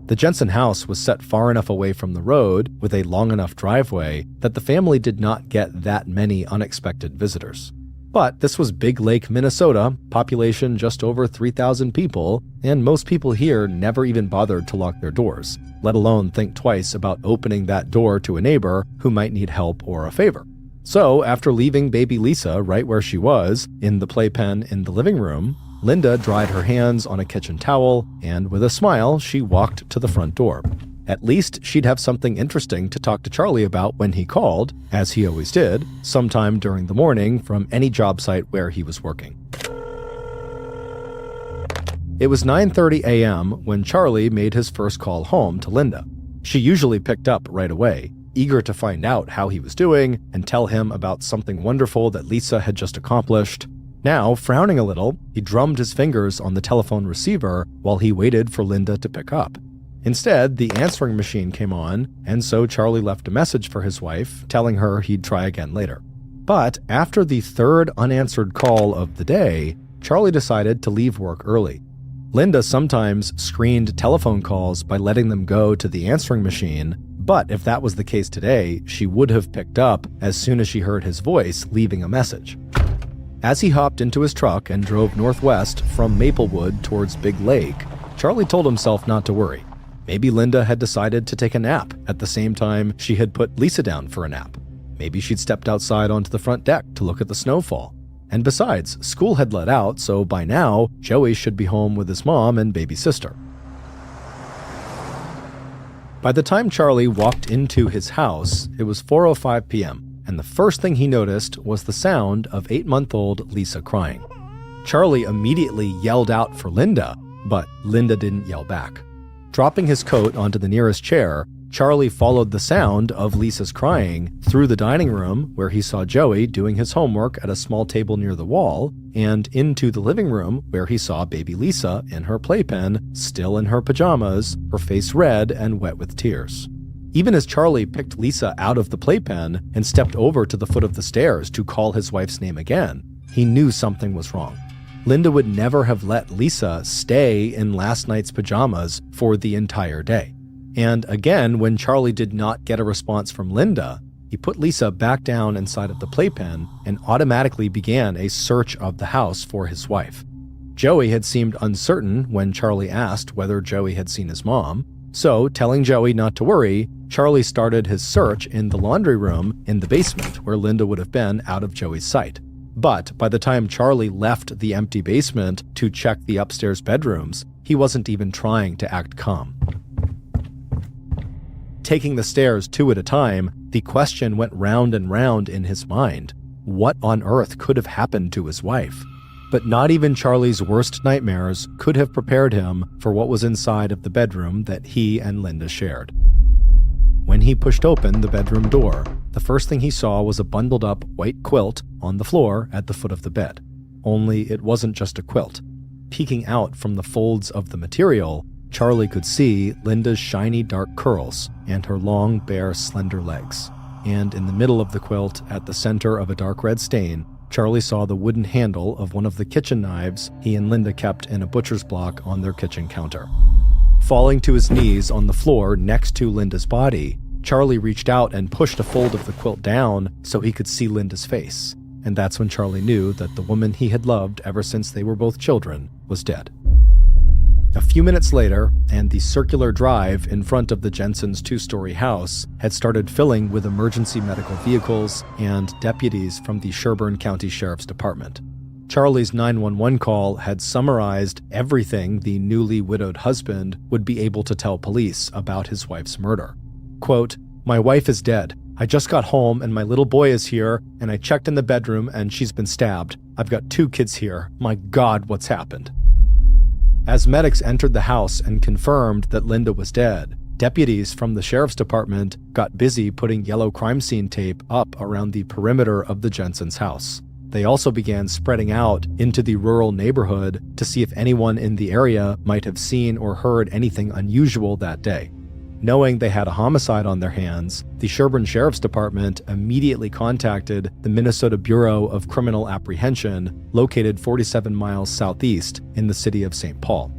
The Jensen house was set far enough away from the road with a long enough driveway that the family did not get that many unexpected visitors. But this was Big Lake, Minnesota, population just over 3,000 people, and most people here never even bothered to lock their doors, let alone think twice about opening that door to a neighbor who might need help or a favor. So, after leaving baby Lisa right where she was, in the playpen in the living room, Linda dried her hands on a kitchen towel, and with a smile, she walked to the front door. At least she'd have something interesting to talk to Charlie about when he called, as he always did, sometime during the morning from any job site where he was working. It was 9:30 a.m. when Charlie made his first call home to Linda. She usually picked up right away, eager to find out how he was doing and tell him about something wonderful that Lisa had just accomplished. Now, frowning a little, he drummed his fingers on the telephone receiver while he waited for Linda to pick up. Instead, the answering machine came on, and so Charlie left a message for his wife, telling her he'd try again later. But after the third unanswered call of the day, Charlie decided to leave work early. Linda sometimes screened telephone calls by letting them go to the answering machine, but if that was the case today, she would have picked up as soon as she heard his voice leaving a message. As he hopped into his truck and drove northwest from Maplewood towards Big Lake, Charlie told himself not to worry. Maybe Linda had decided to take a nap at the same time she had put Lisa down for a nap. Maybe she'd stepped outside onto the front deck to look at the snowfall. And besides, school had let out, so by now, Joey should be home with his mom and baby sister. By the time Charlie walked into his house, it was 4:05 p.m., and the first thing he noticed was the sound of 8-month-old Lisa crying. Charlie immediately yelled out for Linda, but Linda didn't yell back. Dropping his coat onto the nearest chair, Charlie followed the sound of Lisa's crying through the dining room, where he saw Joey doing his homework at a small table near the wall, and into the living room, where he saw baby Lisa in her playpen, still in her pajamas, her face red and wet with tears. Even as Charlie picked Lisa out of the playpen and stepped over to the foot of the stairs to call his wife's name again, he knew something was wrong. Linda would never have let Lisa stay in last night's pajamas for the entire day. And again, when Charlie did not get a response from Linda, he put Lisa back down inside of the playpen and automatically began a search of the house for his wife. Joey had seemed uncertain when Charlie asked whether Joey had seen his mom, so telling Joey not to worry, Charlie started his search in the laundry room in the basement where Linda would have been out of Joey's sight. But by the time Charlie left the empty basement to check the upstairs bedrooms, he wasn't even trying to act calm. Taking the stairs two at a time, the question went round and round in his mind. What on earth could have happened to his wife? But not even Charlie's worst nightmares could have prepared him for what was inside of the bedroom that he and Linda shared. When he pushed open the bedroom door, the first thing he saw was a bundled up white quilt on the floor at the foot of the bed. Only it wasn't just a quilt. Peeking out from the folds of the material, Charlie could see Linda's shiny dark curls and her long, bare, slender legs. And in the middle of the quilt, at the center of a dark red stain, Charlie saw the wooden handle of one of the kitchen knives he and Linda kept in a butcher's block on their kitchen counter. Falling to his knees on the floor next to Linda's body, Charlie reached out and pushed a fold of the quilt down so he could see Linda's face. And that's when Charlie knew that the woman he had loved ever since they were both children was dead. A few minutes later, and the circular drive in front of the Jensens' two-story house had started filling with emergency medical vehicles and deputies from the Sherburne County Sheriff's Department. Charlie's 911 call had summarized everything the newly widowed husband would be able to tell police about his wife's murder. Quote, "My wife is dead. I just got home and my little boy is here, and I checked in the bedroom and she's been stabbed. I've got 2 kids here. My God, what's happened?" As medics entered the house and confirmed that Linda was dead, deputies from the sheriff's department got busy putting yellow crime scene tape up around the perimeter of the Jensens' house. They also began spreading out into the rural neighborhood to see if anyone in the area might have seen or heard anything unusual that day. Knowing they had a homicide on their hands, the Sherburne Sheriff's Department immediately contacted the Minnesota Bureau of Criminal Apprehension, located 47 miles southeast in the city of St. Paul.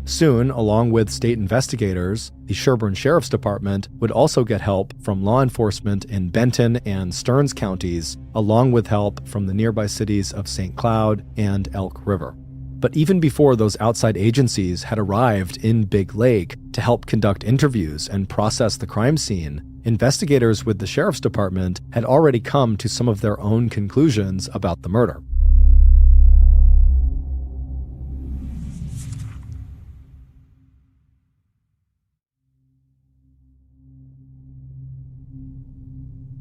Soon, along with state investigators, the Sherburne Sheriff's Department would also get help from law enforcement in Benton and Stearns counties, along with help from the nearby cities of St. Cloud and Elk River. But even before those outside agencies had arrived in Big Lake to help conduct interviews and process the crime scene, investigators with the sheriff's department had already come to some of their own conclusions about the murder.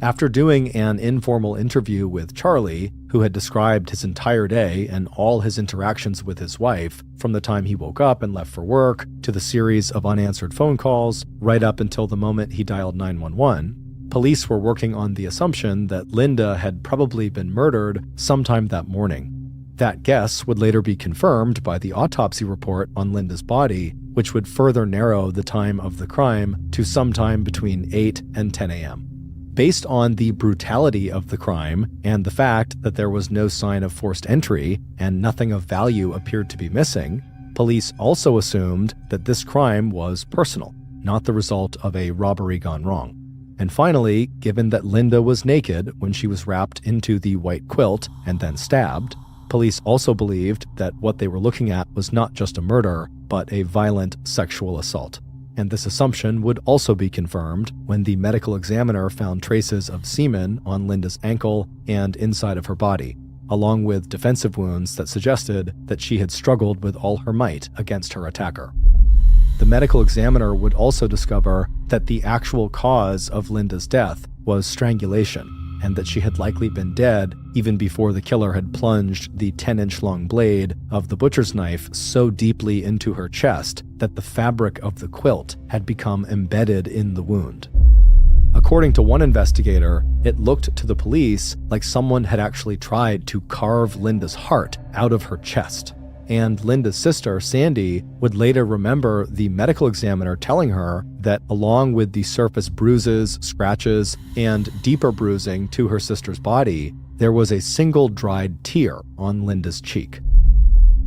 After doing an informal interview with Charlie, who had described his entire day and all his interactions with his wife, from the time he woke up and left for work, to the series of unanswered phone calls, right up until the moment he dialed 911, police were working on the assumption that Linda had probably been murdered sometime that morning. That guess would later be confirmed by the autopsy report on Linda's body, which would further narrow the time of the crime to sometime between 8 and 10 a.m. Based on the brutality of the crime and the fact that there was no sign of forced entry and nothing of value appeared to be missing, police also assumed that this crime was personal, not the result of a robbery gone wrong. And finally, given that Linda was naked when she was wrapped into the white quilt and then stabbed, police also believed that what they were looking at was not just a murder, but a violent sexual assault. and this assumption would also be confirmed when the medical examiner found traces of semen on Linda's ankle and inside of her body, along with defensive wounds that suggested that she had struggled with all her might against her attacker. The medical examiner would also discover that the actual cause of Linda's death was strangulation, and that she had likely been dead even before the killer had plunged the 10-inch long blade of the butcher's knife so deeply into her chest that the fabric of the quilt had become embedded in the wound. According to one investigator, it looked to the police like someone had actually tried to carve Linda's heart out of her chest. And Linda's sister, Sandy, would later remember the medical examiner telling her that along with the surface bruises, scratches, and deeper bruising to her sister's body, there was a single dried tear on Linda's cheek.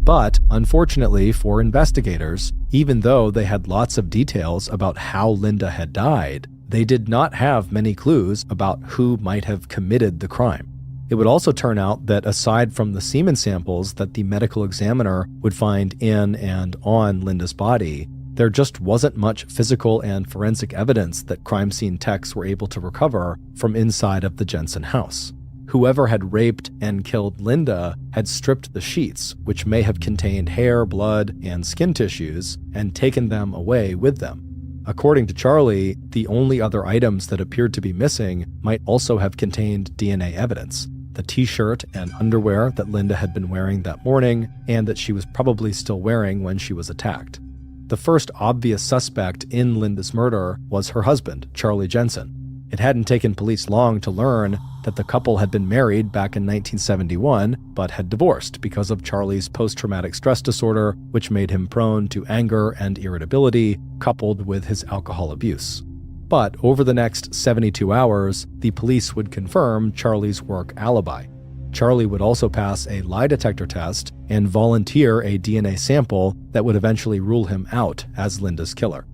But unfortunately for investigators, even though they had lots of details about how Linda had died, they did not have many clues about who might have committed the crime. It would also turn out that aside from the semen samples that the medical examiner would find in and on Linda's body, there just wasn't much physical and forensic evidence that crime scene techs were able to recover from inside of the Jensen house. Whoever had raped and killed Linda had stripped the sheets, which may have contained hair, blood, and skin tissues, and taken them away with them. According to Charlie, the only other items that appeared to be missing might also have contained DNA evidence. The t-shirt and underwear that Linda had been wearing that morning, and that she was probably still wearing when she was attacked. The first obvious suspect in Linda's murder was her husband, Charlie Jensen. It hadn't taken police long to learn that the couple had been married back in 1971, but had divorced because of Charlie's post-traumatic stress disorder, which made him prone to anger and irritability, coupled with his alcohol abuse. But over the next 72 hours, the police would confirm Charlie's work alibi. Charlie would also pass a lie detector test and volunteer a DNA sample that would eventually rule him out as Linda's killer.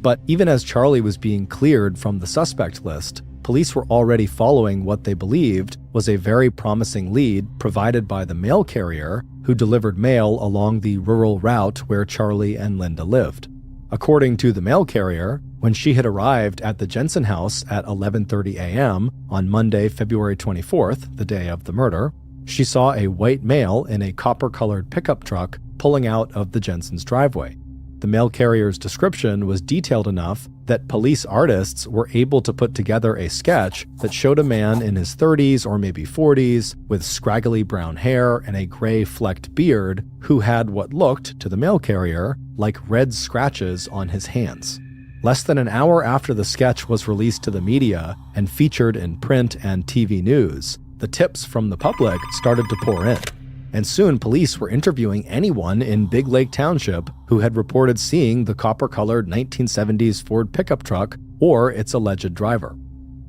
But even as Charlie was being cleared from the suspect list, police were already following what they believed was a very promising lead provided by the mail carrier who delivered mail along the rural route where Charlie and Linda lived. According to the mail carrier, when she had arrived at the Jensen house at 11:30 a.m. on Monday, February 24th, the day of the murder, she saw a white male in a copper-colored pickup truck pulling out of the Jensen's driveway. The mail carrier's description was detailed enough that police artists were able to put together a sketch that showed a man in his 30s or maybe 40s with scraggly brown hair and a gray flecked beard who had what looked, to the mail carrier, like red scratches on his hands. Less than an hour after the sketch was released to the media and featured in print and TV news, the tips from the public started to pour in. And soon police were interviewing anyone in Big Lake Township who had reported seeing the copper-colored 1970s Ford pickup truck or its alleged driver.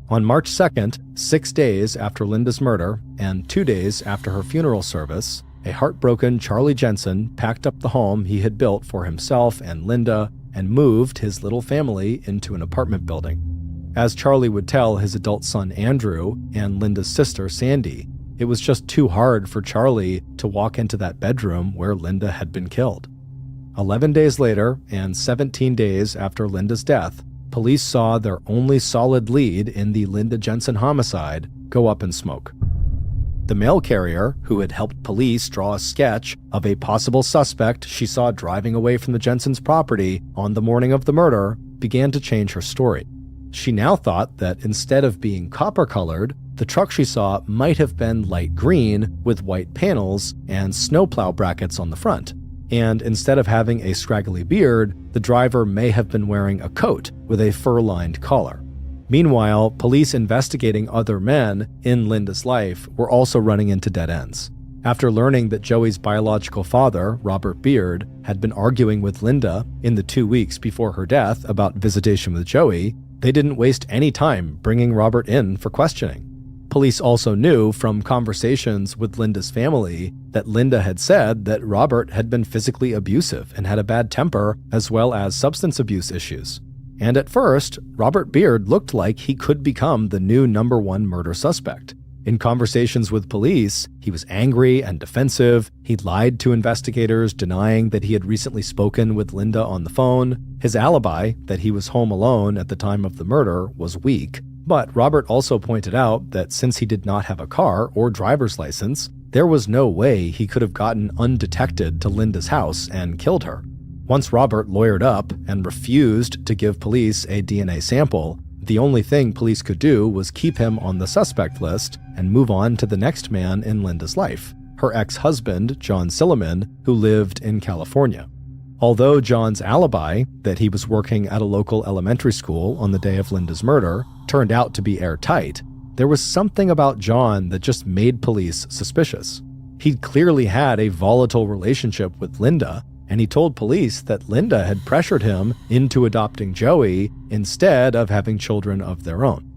On March 2nd, 6 days after Linda's murder and 2 days after her funeral service, a heartbroken Charlie Jensen packed up the home he had built for himself and Linda and moved his little family into an apartment building. As Charlie would tell his adult son Andrew and Linda's sister Sandy, it was just too hard for Charlie to walk into that bedroom where Linda had been killed. 11 days later, and 17 days after Linda's death, police saw their only solid lead in the Linda Jensen homicide go up in smoke. The mail carrier, who had helped police draw a sketch of a possible suspect she saw driving away from the Jensen's property on the morning of the murder, began to change her story. She now thought that instead of being copper-colored, the truck she saw might have been light green with white panels and snowplow brackets on the front. And instead of having a scraggly beard, the driver may have been wearing a coat with a fur-lined collar. Meanwhile, police investigating other men in Linda's life were also running into dead ends. After learning that Joey's biological father, Robert Beard, had been arguing with Linda in the 2 weeks before her death about visitation with Joey, they didn't waste any time bringing Robert in for questioning. Police also knew from conversations with Linda's family that Linda had said that Robert had been physically abusive and had a bad temper as well as substance abuse issues. And at first, Robert Beard looked like he could become the new #1 murder suspect. In conversations with police, he was angry and defensive. He lied to investigators, denying that he had recently spoken with Linda on the phone. His alibi, that he was home alone at the time of the murder, was weak. But Robert also pointed out that since he did not have a car or driver's license, there was no way he could have gotten undetected to Linda's house and killed her. Once Robert lawyered up and refused to give police a DNA sample, the only thing police could do was keep him on the suspect list and move on to the next man in Linda's life, her ex-husband, John Silliman, who lived in California. Although John's alibi, that he was working at a local elementary school on the day of Linda's murder, turned out to be airtight, there was something about John that just made police suspicious. He'd clearly had a volatile relationship with Linda, and he told police that Linda had pressured him into adopting Joey instead of having children of their own.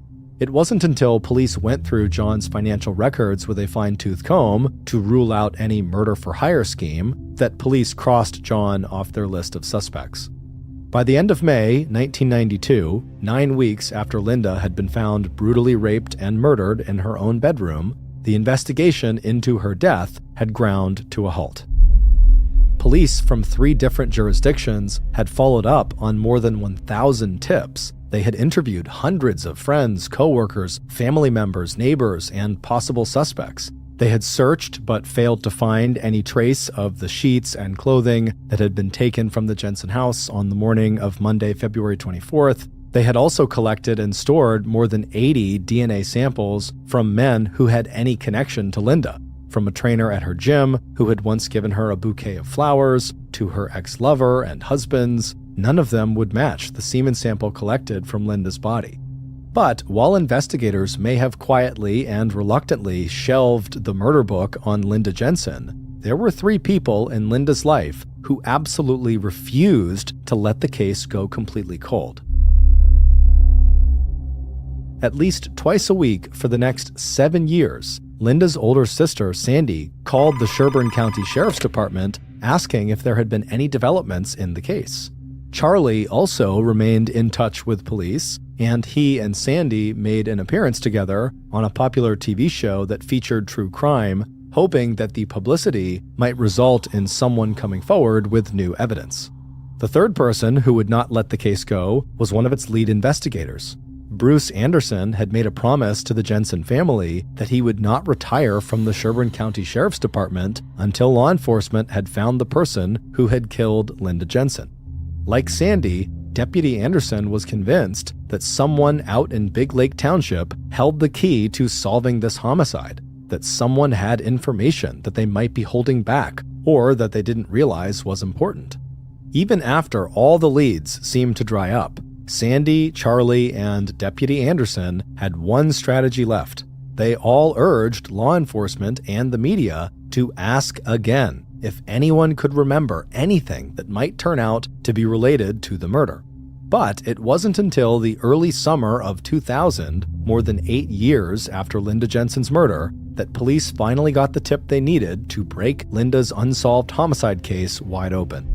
It wasn't until police went through John's financial records with a fine-tooth comb to rule out any murder-for-hire scheme that police crossed John off their list of suspects. By the end of May 1992, 9 weeks after Linda had been found brutally raped and murdered in her own bedroom, the investigation into her death had ground to a halt. Police from 3 different jurisdictions had followed up on more than 1,000 tips. They had interviewed hundreds of friends, coworkers, family members, neighbors, and possible suspects. They had searched but failed to find any trace of the sheets and clothing that had been taken from the Jensen house on the morning of Monday, February 24th. They had also collected and stored more than 80 DNA samples from men who had any connection to Linda. From a trainer at her gym who had once given her a bouquet of flowers, to her ex-lover and husbands, none of them would match the semen sample collected from Linda's body. But while investigators may have quietly and reluctantly shelved the murder book on Linda Jensen, there were 3 people in Linda's life who absolutely refused to let the case go completely cold. At least twice a week for the next 7 years, Linda's older sister, Sandy, called the Sherburne County Sheriff's Department asking if there had been any developments in the case. Charlie also remained in touch with police, and he and Sandy made an appearance together on a popular TV show that featured true crime, hoping that the publicity might result in someone coming forward with new evidence. The third person who would not let the case go was one of its lead investigators. Bruce Anderson had made a promise to the Jensen family that he would not retire from the Sherburne County Sheriff's Department until law enforcement had found the person who had killed Linda Jensen. Like Sandy, Deputy Anderson was convinced that someone out in Big Lake Township held the key to solving this homicide, that someone had information that they might be holding back or that they didn't realize was important. Even after all the leads seemed to dry up, Sandy, Charlie, and Deputy Anderson had one strategy left. They all urged law enforcement and the media to ask again if anyone could remember anything that might turn out to be related to the murder. But it wasn't until the early summer of 2000, more than 8 years after Linda Jensen's murder, that police finally got the tip they needed to break Linda's unsolved homicide case wide open.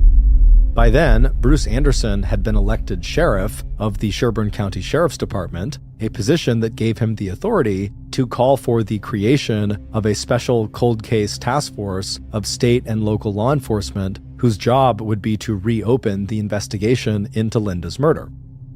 By then, Bruce Anderson had been elected sheriff of the Sherburne County Sheriff's Department, a position that gave him the authority to call for the creation of a special cold case task force of state and local law enforcement whose job would be to reopen the investigation into Linda's murder.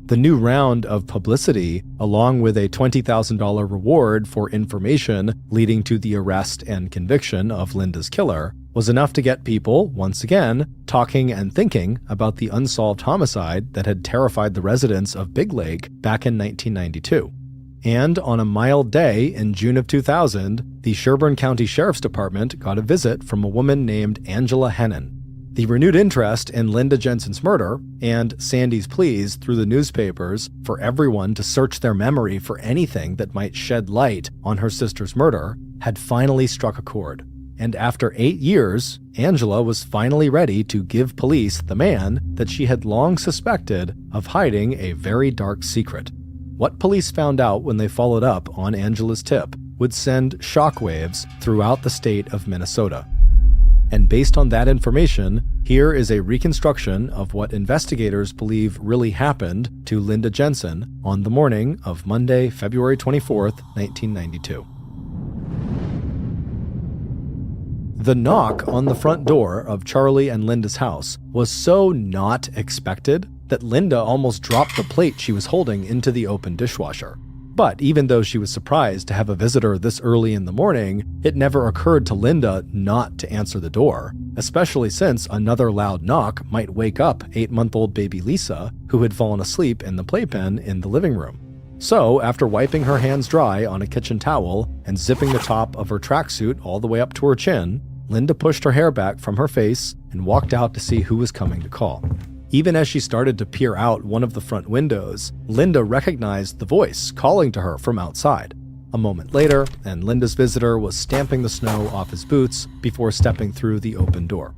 The new round of publicity, along with a $20,000 reward for information leading to the arrest and conviction of Linda's killer, was enough to get people, once again, talking and thinking about the unsolved homicide that had terrified the residents of Big Lake back in 1992. And on a mild day in June of 2000, the Sherburne County Sheriff's Department got a visit from a woman named Angela Hennon. The renewed interest in Linda Jensen's murder and Sandy's pleas through the newspapers for everyone to search their memory for anything that might shed light on her sister's murder had finally struck a chord. And after 8 years, Angela was finally ready to give police the man that she had long suspected of hiding a very dark secret. What police found out when they followed up on Angela's tip would send shockwaves throughout the state of Minnesota. And based on that information, here is a reconstruction of what investigators believe really happened to Linda Jensen on the morning of Monday, February 24th, 1992. The knock on the front door of Charlie and Linda's house was so not expected that Linda almost dropped the plate she was holding into the open dishwasher. But even though she was surprised to have a visitor this early in the morning, it never occurred to Linda not to answer the door, especially since another loud knock might wake up 8-month-old baby Lisa, who had fallen asleep in the playpen in the living room. So, after wiping her hands dry on a kitchen towel and zipping the top of her tracksuit all the way up to her chin, Linda pushed her hair back from her face and walked out to see who was coming to call. Even as she started to peer out one of the front windows, Linda recognized the voice calling to her from outside. A moment later, and Linda's visitor was stamping the snow off his boots before stepping through the open door.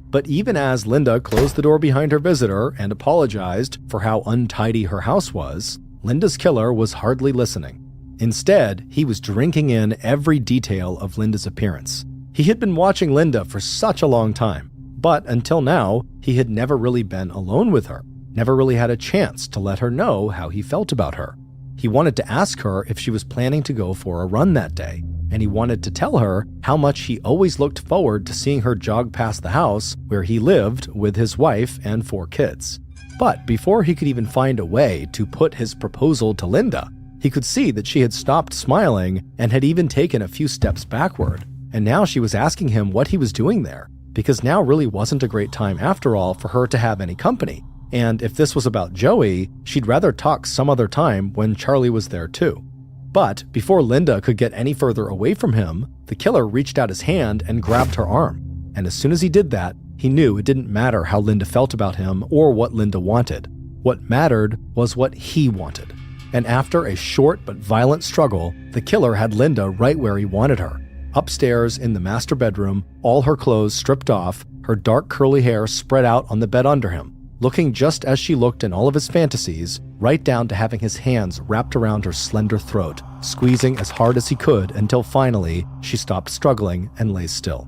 But even as Linda closed the door behind her visitor and apologized for how untidy her house was, Linda's killer was hardly listening. Instead, he was drinking in every detail of Linda's appearance. He had been watching Linda for such a long time, but until now, he had never really been alone with her, never really had a chance to let her know how he felt about her. He wanted to ask her if she was planning to go for a run that day, and he wanted to tell her how much he always looked forward to seeing her jog past the house where he lived with his wife and 4 kids. But before he could even find a way to put his proposal to Linda, he could see that she had stopped smiling and had even taken a few steps backward, and now she was asking him what he was doing there, because now really wasn't a great time after all for her to have any company. And if this was about Joey, she'd rather talk some other time when Charlie was there too. But before Linda could get any further away from him, the killer reached out his hand and grabbed her arm. And as soon as he did that, he knew it didn't matter how Linda felt about him or what Linda wanted. What mattered was what he wanted. And after a short but violent struggle, the killer had Linda right where he wanted her. Upstairs in the master bedroom, all her clothes stripped off, her dark curly hair spread out on the bed under him, looking just as she looked in all of his fantasies, right down to having his hands wrapped around her slender throat, squeezing as hard as he could until finally she stopped struggling and lay still.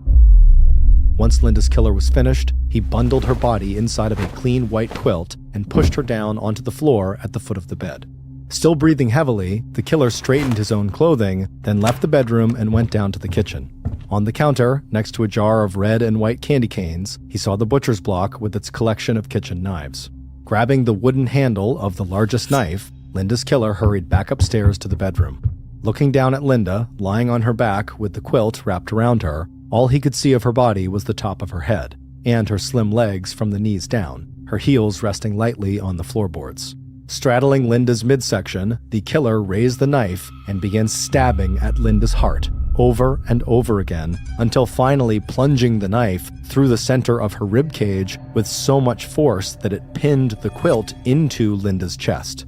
Once Linda's killer was finished, he bundled her body inside of a clean white quilt and pushed her down onto the floor at the foot of the bed. Still breathing heavily, the killer straightened his own clothing, then left the bedroom and went down to the kitchen. On the counter, next to a jar of red and white candy canes, he saw the butcher's block with its collection of kitchen knives. Grabbing the wooden handle of the largest knife, Linda's killer hurried back upstairs to the bedroom. Looking down at Linda, lying on her back with the quilt wrapped around her, all he could see of her body was the top of her head, and her slim legs from the knees down, her heels resting lightly on the floorboards. Straddling Linda's midsection, the killer raised the knife and began stabbing at Linda's heart, over and over again, until finally plunging the knife through the center of her ribcage with so much force that it pinned the quilt into Linda's chest.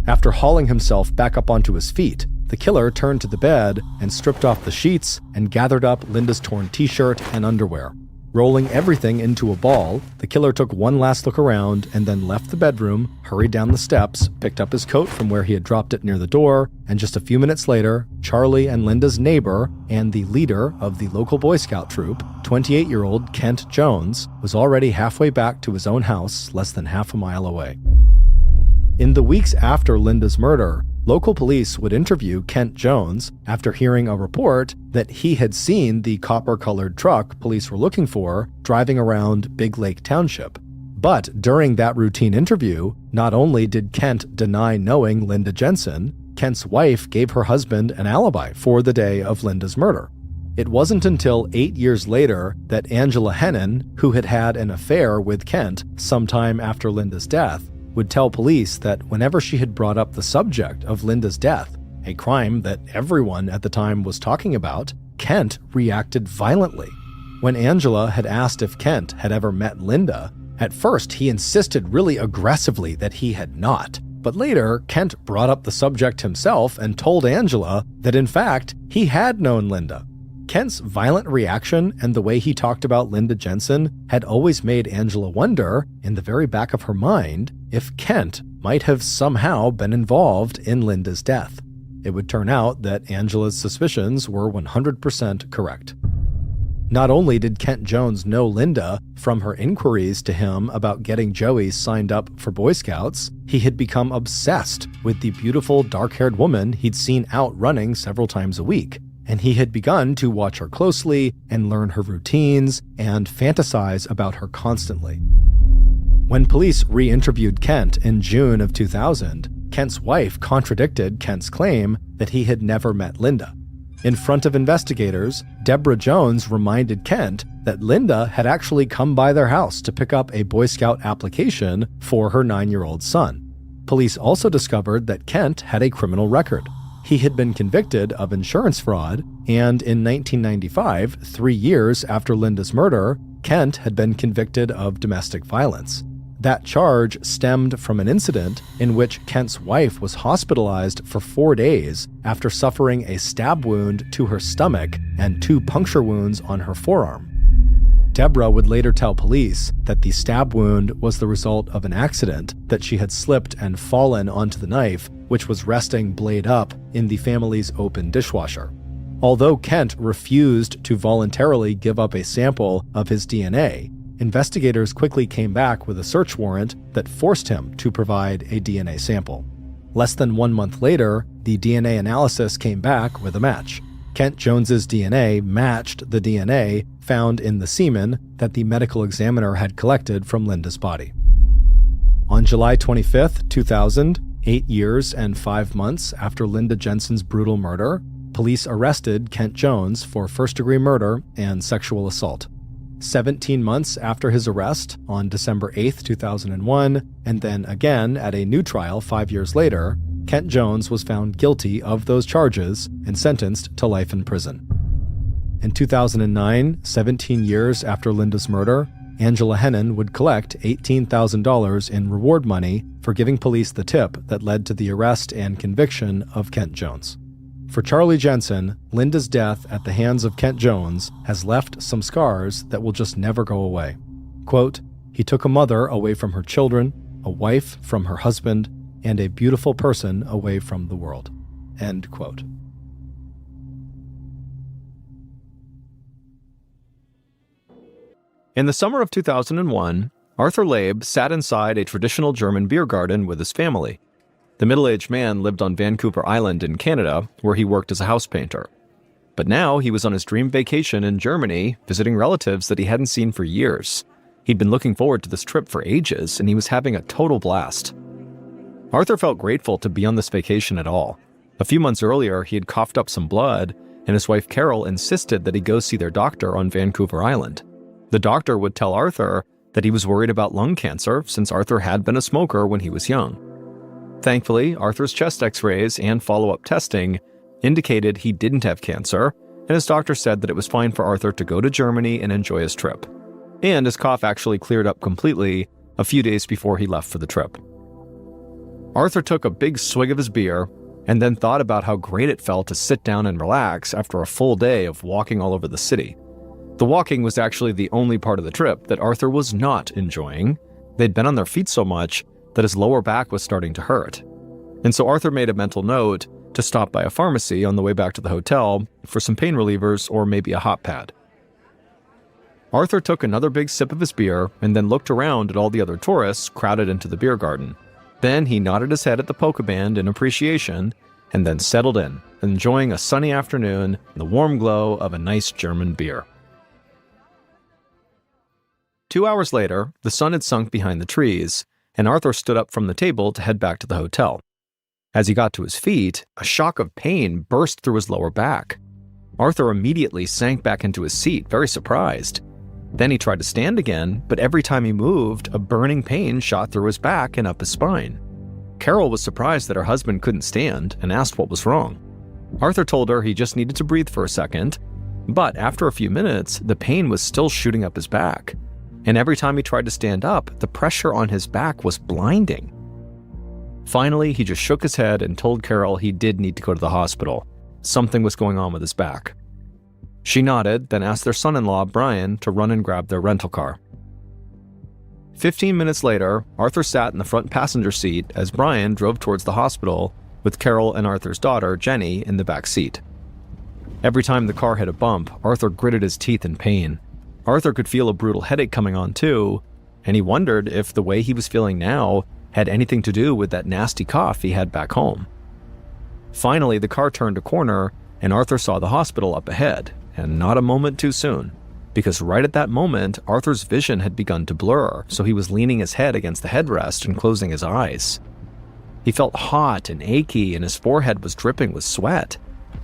After hauling himself back up onto his feet, the killer turned to the bed and stripped off the sheets and gathered up Linda's torn t-shirt and underwear. Rolling everything into a ball, the killer took one last look around and then left the bedroom, hurried down the steps, picked up his coat from where he had dropped it near the door, and just a few minutes later, Charlie and Linda's neighbor and the leader of the local Boy Scout troop, 28-year-old Kent Jones, was already halfway back to his own house less than half a mile away. In the weeks after Linda's murder, local police would interview Kent Jones after hearing a report that he had seen the copper-colored truck police were looking for driving around Big Lake Township. But during that routine interview, not only did Kent deny knowing Linda Jensen, Kent's wife gave her husband an alibi for the day of Linda's murder. It wasn't until 8 years later that Angela Hennon, who had had an affair with Kent sometime after Linda's death, would tell police that whenever she had brought up the subject of Linda's death, a crime that everyone at the time was talking about, Kent reacted violently. When Angela had asked if Kent had ever met Linda, at first he insisted really aggressively that he had not. But later, Kent brought up the subject himself and told Angela that in fact, he had known Linda. Kent's violent reaction and the way he talked about Linda Jensen had always made Angela wonder, in the very back of her mind, if Kent might have somehow been involved in Linda's death. It would turn out that Angela's suspicions were 100% correct. Not only did Kent Jones know Linda from her inquiries to him about getting Joey signed up for Boy Scouts, he had become obsessed with the beautiful dark-haired woman he'd seen out running several times a week. and he had begun to watch her closely and learn her routines and fantasize about her constantly. When police re-interviewed Kent in June of 2000, Kent's wife contradicted Kent's claim that he had never met Linda. In front of investigators, Deborah Jones reminded Kent that Linda had actually come by their house to pick up a Boy Scout application for her 9-year-old son. Police also discovered that Kent had a criminal record. He had been convicted of insurance fraud, and in 1995, 3 years after Linda's murder, Kent had been convicted of domestic violence. That charge stemmed from an incident in which Kent's wife was hospitalized for 4 days after suffering a stab wound to her stomach and 2 puncture wounds on her forearm. Deborah would later tell police that the stab wound was the result of an accident, that she had slipped and fallen onto the knife, which was resting blade up in the family's open dishwasher. Although Kent refused to voluntarily give up a sample of his DNA, investigators quickly came back with a search warrant that forced him to provide a DNA sample. Less than 1 month later, the DNA analysis came back with a match. Kent Jones's DNA matched the DNA found in the semen that the medical examiner had collected from Linda's body. On July 25, 2000, 8 years and 5 months after Linda Jensen's brutal murder, police arrested Kent Jones for first-degree murder and sexual assault. 17 months after his arrest, on December 8, 2001, and then again at a new trial 5 years later, Kent Jones was found guilty of those charges and sentenced to life in prison. In 2009, 17 years after Linda's murder, Angela Hennon would collect $18,000 in reward money for giving police the tip that led to the arrest and conviction of Kent Jones. For Charlie Jensen, Linda's death at the hands of Kent Jones has left some scars that will just never go away. Quote, "He took a mother away from her children, a wife from her husband, and a beautiful person away from the world." End quote. In the summer of 2001, Arthur Labe sat inside a traditional German beer garden with his family. The middle-aged man lived on Vancouver Island in Canada, where he worked as a house painter. But now he was on his dream vacation in Germany, visiting relatives that he hadn't seen for years. He'd been looking forward to this trip for ages, and he was having a total blast. Arthur felt grateful to be on this vacation at all. A few months earlier, he had coughed up some blood, and his wife Carol insisted that he go see their doctor on Vancouver Island. The doctor would tell Arthur that he was worried about lung cancer since Arthur had been a smoker when he was young. Thankfully, Arthur's chest x-rays and follow-up testing indicated he didn't have cancer, and his doctor said that it was fine for Arthur to go to Germany and enjoy his trip. And his cough actually cleared up completely a few days before he left for the trip. Arthur took a big swig of his beer and then thought about how great it felt to sit down and relax after a full day of walking all over the city. The walking was actually the only part of the trip that Arthur was not enjoying. They'd been on their feet so much that his lower back was starting to hurt. And so Arthur made a mental note to stop by a pharmacy on the way back to the hotel for some pain relievers or maybe a hot pad. Arthur took another big sip of his beer and then looked around at all the other tourists crowded into the beer garden. Then he nodded his head at the polka band in appreciation and then settled in, enjoying a sunny afternoon and the warm glow of a nice German beer. 2 hours later, the sun had sunk behind the trees, and Arthur stood up from the table to head back to the hotel. As he got to his feet, a shock of pain burst through his lower back. Arthur immediately sank back into his seat, very surprised. Then he tried to stand again, but every time he moved, a burning pain shot through his back and up his spine. Carol was surprised that her husband couldn't stand and asked what was wrong. Arthur told her he just needed to breathe for a second, but after a few minutes, the pain was still shooting up his back. And every time he tried to stand up, the pressure on his back was blinding. Finally, he just shook his head and told Carol he did need to go to the hospital. Something was going on with his back. She nodded, then asked their son-in-law, Brian, to run and grab their rental car. 15 minutes later, Arthur sat in the front passenger seat as Brian drove towards the hospital with Carol and Arthur's daughter, Jenny, in the back seat. Every time the car hit a bump, Arthur gritted his teeth in pain. Arthur could feel a brutal headache coming on too, and he wondered if the way he was feeling now had anything to do with that nasty cough he had back home. Finally, the car turned a corner, and Arthur saw the hospital up ahead, and not a moment too soon. Because right at that moment, Arthur's vision had begun to blur, so he was leaning his head against the headrest and closing his eyes. He felt hot and achy, and his forehead was dripping with sweat.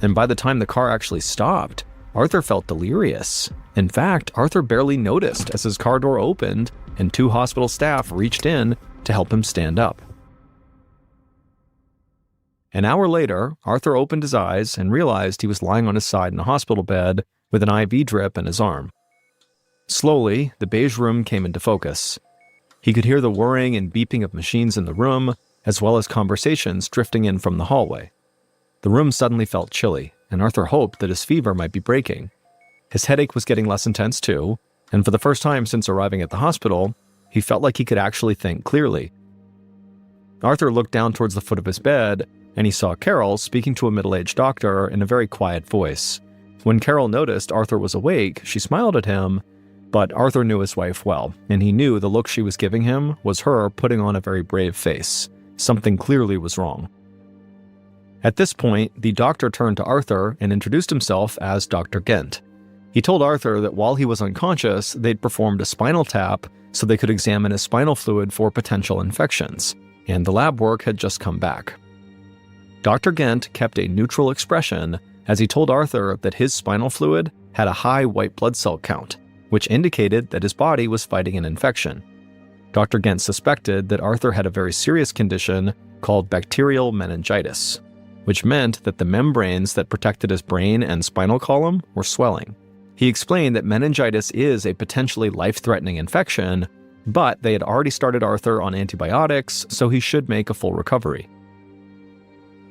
And by the time the car actually stopped, Arthur felt delirious. In fact, Arthur barely noticed as his car door opened and 2 hospital staff reached in to help him stand up. An hour later, Arthur opened his eyes and realized he was lying on his side in a hospital bed with an IV drip in his arm. Slowly, the beige room came into focus. He could hear the whirring and beeping of machines in the room, as well as conversations drifting in from the hallway. The room suddenly felt chilly, and Arthur hoped that his fever might be breaking. His headache was getting less intense too, and for the first time since arriving at the hospital, he felt like he could actually think clearly. Arthur looked down towards the foot of his bed, and he saw Carol speaking to a middle-aged doctor in a very quiet voice. When Carol noticed Arthur was awake, she smiled at him, but Arthur knew his wife well, and he knew the look she was giving him was her putting on a very brave face. Something clearly was wrong. At this point, the doctor turned to Arthur and introduced himself as Dr. Gent. He told Arthur that while he was unconscious, they'd performed a spinal tap so they could examine his spinal fluid for potential infections, and the lab work had just come back. Dr. Gent kept a neutral expression as he told Arthur that his spinal fluid had a high white blood cell count, which indicated that his body was fighting an infection. Dr. Gent suspected that Arthur had a very serious condition called bacterial meningitis, which meant that the membranes that protected his brain and spinal column were swelling. He explained that meningitis is a potentially life-threatening infection, but they had already started Arthur on antibiotics, so he should make a full recovery.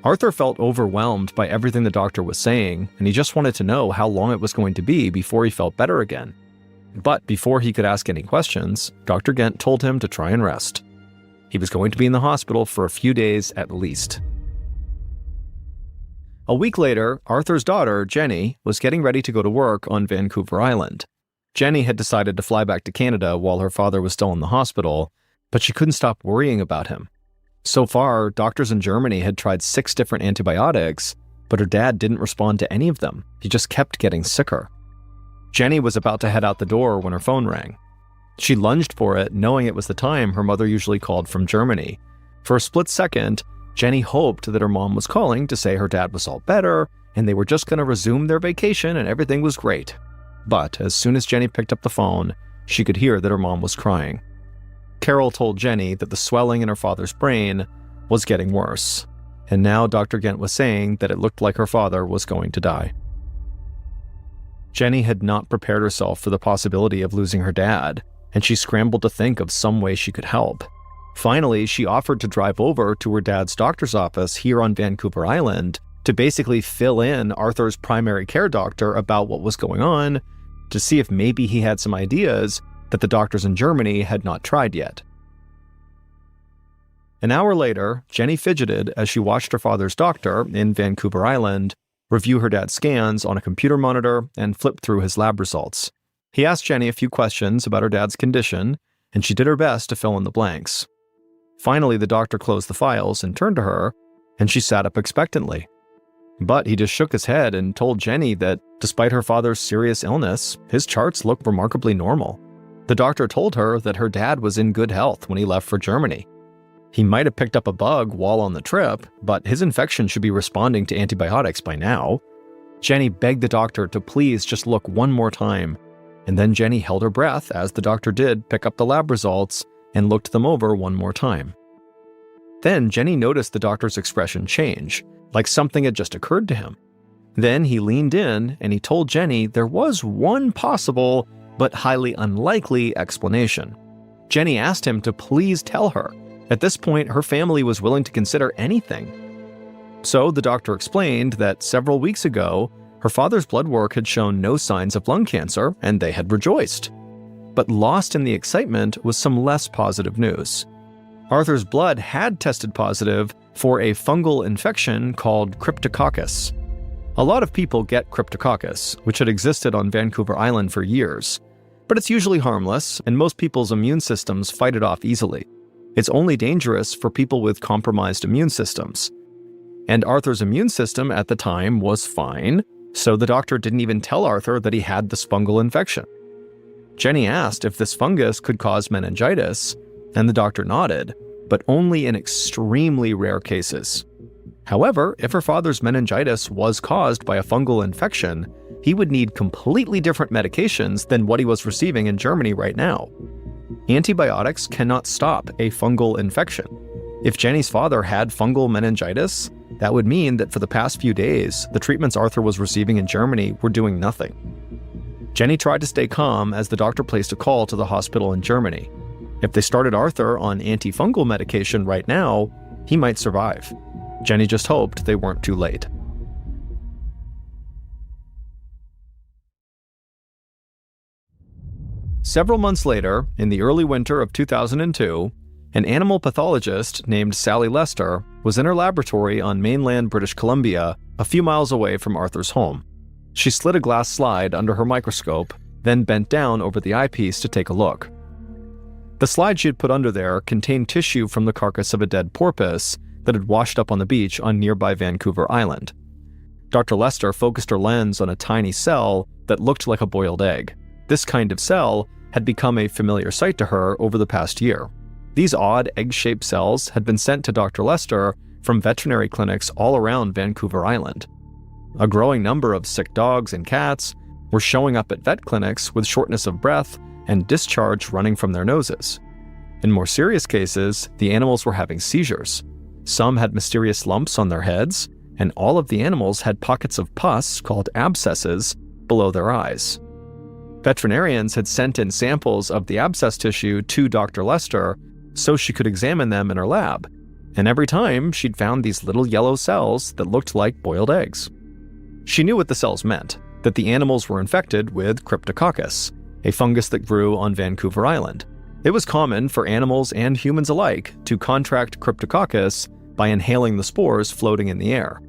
Arthur felt overwhelmed by everything the doctor was saying, and he just wanted to know how long it was going to be before he felt better again. But before he could ask any questions, Dr. Gent told him to try and rest. He was going to be in the hospital for a few days at least. A week later, Arthur's daughter, Jenny, was getting ready to go to work on Vancouver Island. Jenny had decided to fly back to Canada while her father was still in the hospital, but she couldn't stop worrying about him. So far, doctors in Germany had tried 6 different antibiotics, but her dad didn't respond to any of them. He just kept getting sicker. Jenny was about to head out the door when her phone rang. She lunged for it, knowing it was the time her mother usually called from Germany. For a split second, Jenny hoped that her mom was calling to say her dad was all better, and they were just going to resume their vacation and everything was great. But as soon as Jenny picked up the phone, she could hear that her mom was crying. Carol told Jenny that the swelling in her father's brain was getting worse, and now Dr. Gent was saying that it looked like her father was going to die. Jenny had not prepared herself for the possibility of losing her dad, and she scrambled to think of some way she could help. Finally, she offered to drive over to her dad's doctor's office here on Vancouver Island to basically fill in Arthur's primary care doctor about what was going on, to see if maybe he had some ideas that the doctors in Germany had not tried yet. An hour later, Jenny fidgeted as she watched her father's doctor in Vancouver Island review her dad's scans on a computer monitor and flip through his lab results. He asked Jenny a few questions about her dad's condition, and she did her best to fill in the blanks. Finally, the doctor closed the files and turned to her, and she sat up expectantly. But he just shook his head and told Jenny that, despite her father's serious illness, his charts looked remarkably normal. The doctor told her that her dad was in good health when he left for Germany. He might have picked up a bug while on the trip, but his infection should be responding to antibiotics by now. Jenny begged the doctor to please just look one more time, and then Jenny held her breath as the doctor did pick up the lab results and looked them over one more time. Then Jenny noticed the doctor's expression change, like something had just occurred to him. Then he leaned in and he told Jenny there was one possible but highly unlikely explanation. Jenny asked him to please tell her. At this point, her family was willing to consider anything. So the doctor explained that several weeks ago, her father's blood work had shown no signs of lung cancer, and they had rejoiced. But lost in the excitement was some less positive news. Arthur's blood had tested positive for a fungal infection called Cryptococcus. A lot of people get Cryptococcus, which had existed on Vancouver Island for years. But it's usually harmless, and most people's immune systems fight it off easily. It's only dangerous for people with compromised immune systems. And Arthur's immune system at the time was fine, so the doctor didn't even tell Arthur that he had this fungal infection. Jenny asked if this fungus could cause meningitis, and the doctor nodded, but only in extremely rare cases. However, if her father's meningitis was caused by a fungal infection, he would need completely different medications than what he was receiving in Germany right now. Antibiotics cannot stop a fungal infection. If Jenny's father had fungal meningitis, that would mean that for the past few days, the treatments Arthur was receiving in Germany were doing nothing. Jenny tried to stay calm as the doctor placed a call to the hospital in Germany. If they started Arthur on antifungal medication right now, he might survive. Jenny just hoped they weren't too late. Several months later, in the early winter of 2002, an animal pathologist named Sally Lester was in her laboratory on mainland British Columbia, a few miles away from Arthur's home. She slid a glass slide under her microscope, then bent down over the eyepiece to take a look. The slide she had put under there contained tissue from the carcass of a dead porpoise that had washed up on the beach on nearby Vancouver Island. Dr. Lester focused her lens on a tiny cell that looked like a boiled egg. This kind of cell had become a familiar sight to her over the past year. These odd egg-shaped cells had been sent to Dr. Lester from veterinary clinics all around Vancouver Island. A growing number of sick dogs and cats were showing up at vet clinics with shortness of breath and discharge running from their noses. In more serious cases, the animals were having seizures. Some had mysterious lumps on their heads, and all of the animals had pockets of pus called abscesses below their eyes. Veterinarians had sent in samples of the abscess tissue to Dr. Lester so she could examine them in her lab, and every time she'd found these little yellow cells that looked like boiled eggs. She knew what the cells meant, that the animals were infected with Cryptococcus, a fungus that grew on Vancouver Island. It was common for animals and humans alike to contract Cryptococcus by inhaling the spores floating in the air.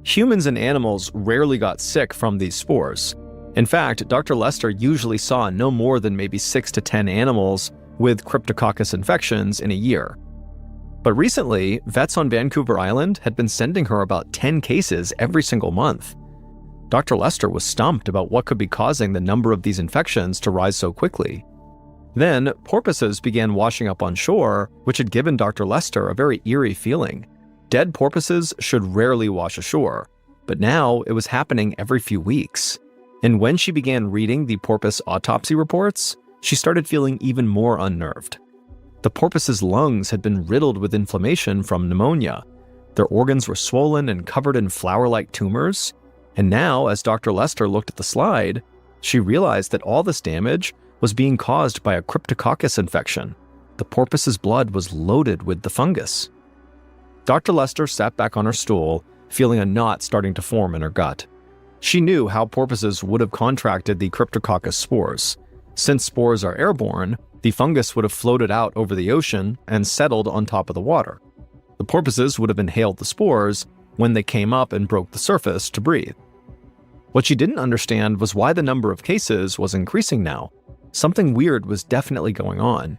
Humans and animals rarely got sick from these spores. In fact, Dr. Lester usually saw no more than maybe 6 to 10 animals with Cryptococcus infections in a year. But recently, vets on Vancouver Island had been sending her about 10 cases every single month. Dr. Lester was stumped about what could be causing the number of these infections to rise so quickly. Then, porpoises began washing up on shore, which had given Dr. Lester a very eerie feeling. Dead porpoises should rarely wash ashore, but now it was happening every few weeks. And when she began reading the porpoise autopsy reports, she started feeling even more unnerved. The porpoise's lungs had been riddled with inflammation from pneumonia. Their organs were swollen and covered in flower-like tumors. And now, as Dr. Lester looked at the slide, she realized that all this damage was being caused by a Cryptococcus infection. The porpoise's blood was loaded with the fungus. Dr. Lester sat back on her stool, feeling a knot starting to form in her gut. She knew how porpoises would have contracted the Cryptococcus spores. Since spores are airborne, the fungus would have floated out over the ocean and settled on top of the water. The porpoises would have inhaled the spores when they came up and broke the surface to breathe. What she didn't understand was why the number of cases was increasing now. Something weird was definitely going on.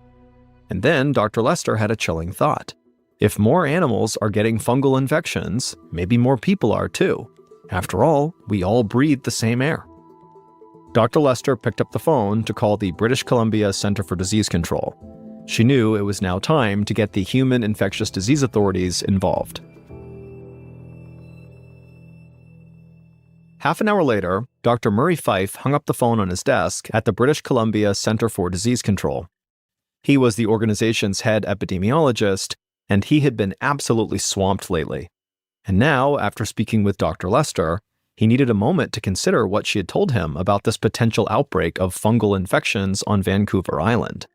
And then Dr. Lester had a chilling thought. If more animals are getting fungal infections, maybe more people are too. After all, we all breathe the same air. Dr. Lester picked up the phone to call the British Columbia Centre for Disease Control. She knew it was now time to get the human infectious disease authorities involved. Half an hour later, Dr. Murray Fife hung up the phone on his desk at the British Columbia Centre for Disease Control. He was the organization's head epidemiologist, and he had been absolutely swamped lately. And now, after speaking with Dr. Lester, he needed a moment to consider what she had told him about this potential outbreak of fungal infections on Vancouver Island.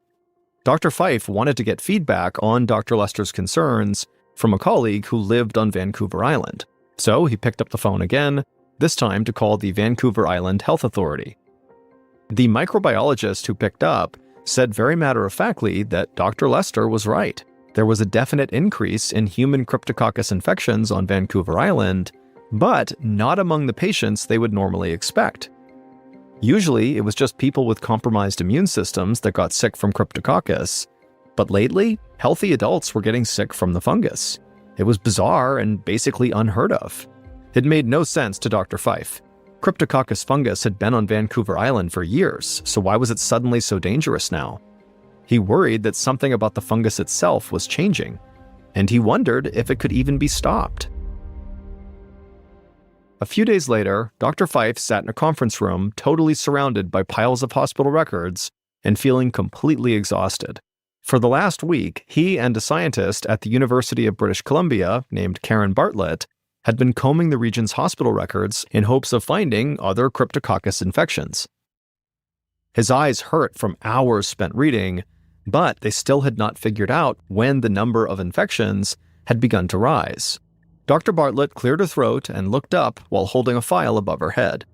Dr. Fife wanted to get feedback on Dr. Lester's concerns from a colleague who lived on Vancouver Island. So he picked up the phone again, this time to call the Vancouver Island Health Authority. The microbiologist who picked up said very matter-of-factly that Dr. Lester was right. There was a definite increase in human Cryptococcus infections on Vancouver Island, but not among the patients they would normally expect. Usually, it was just people with compromised immune systems that got sick from Cryptococcus, but lately, healthy adults were getting sick from the fungus. It was bizarre and basically unheard of. It made no sense to Dr. Fife. Cryptococcus fungus had been on Vancouver Island for years, so why was it suddenly so dangerous now? He worried that something about the fungus itself was changing, and he wondered if it could even be stopped. A few days later, Dr. Fife sat in a conference room totally surrounded by piles of hospital records and feeling completely exhausted. For the last week, he and a scientist at the University of British Columbia named Karen Bartlett had been combing the region's hospital records in hopes of finding other Cryptococcus infections. His eyes hurt from hours spent reading, but they still had not figured out when the number of infections had begun to rise. Dr. Bartlett cleared her throat and looked up while holding a file above her head.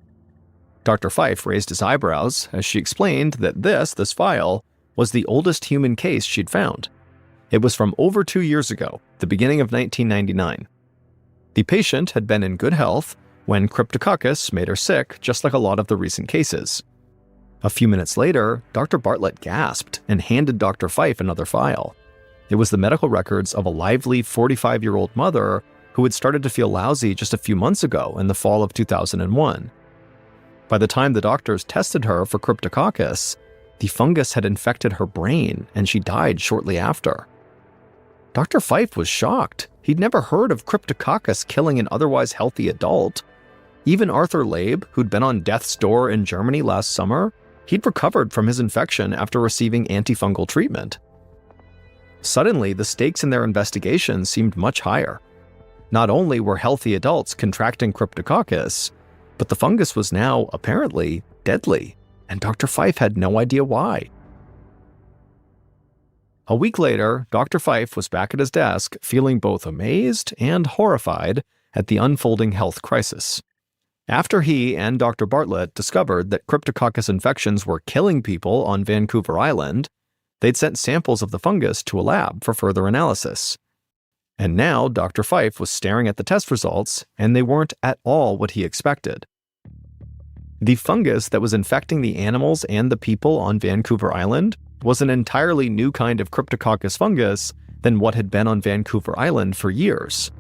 Dr. Fife raised his eyebrows as she explained that this file, was the oldest human case she'd found. It was from over 2 years ago, the beginning of 1999. The patient had been in good health when Cryptococcus made her sick, just like a lot of the recent cases. A few minutes later, Dr. Bartlett gasped and handed Dr. Fife another file. It was the medical records of a lively 45-year-old mother who had started to feel lousy just a few months ago in the fall of 2001. By the time the doctors tested her for Cryptococcus, the fungus had infected her brain and she died shortly after. Dr. Fife was shocked. He'd never heard of Cryptococcus killing an otherwise healthy adult. Even Arthur Labe, who'd been on death's door in Germany last summer, he'd recovered from his infection after receiving antifungal treatment. Suddenly, the stakes in their investigation seemed much higher. Not only were healthy adults contracting Cryptococcus, but the fungus was now, apparently, deadly, and Dr. Fife had no idea why. A week later, Dr. Fife was back at his desk, feeling both amazed and horrified at the unfolding health crisis. After he and Dr. Bartlett discovered that Cryptococcus infections were killing people on Vancouver Island, they'd sent samples of the fungus to a lab for further analysis. And now Dr. Fife was staring at the test results, and they weren't at all what he expected. The fungus that was infecting the animals and the people on Vancouver Island was an entirely new kind of Cryptococcus fungus than what had been on Vancouver Island for years.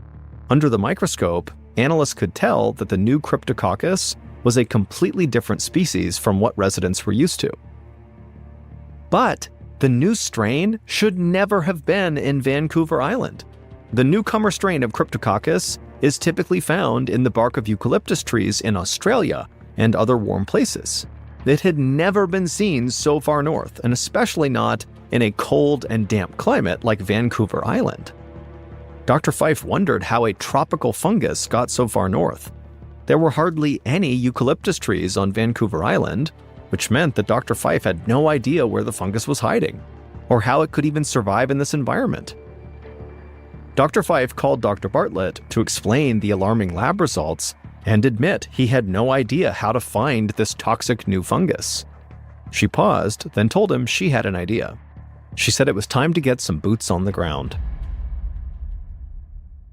Under the microscope, analysts could tell that the new Cryptococcus was a completely different species from what residents were used to. But the new strain should never have been in Vancouver Island. The newcomer strain of Cryptococcus is typically found in the bark of eucalyptus trees in Australia and other warm places. It had never been seen so far north, and especially not in a cold and damp climate like Vancouver Island. Dr. Fife wondered how a tropical fungus got so far north. There were hardly any eucalyptus trees on Vancouver Island, which meant that Dr. Fife had no idea where the fungus was hiding, or how it could even survive in this environment. Dr. Fife called Dr. Bartlett to explain the alarming lab results and admit he had no idea how to find this toxic new fungus. She paused, then told him she had an idea. She said it was time to get some boots on the ground.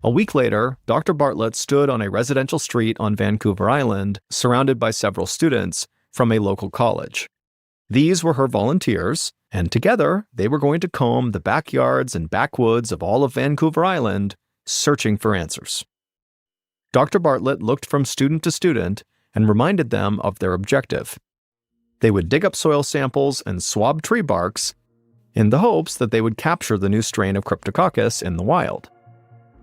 A week later, Dr. Bartlett stood on a residential street on Vancouver Island, surrounded by several students from a local college. These were her volunteers, and together they were going to comb the backyards and backwoods of all of Vancouver Island, searching for answers. Dr. Bartlett looked from student to student and reminded them of their objective. They would dig up soil samples and swab tree barks in the hopes that they would capture the new strain of Cryptococcus in the wild.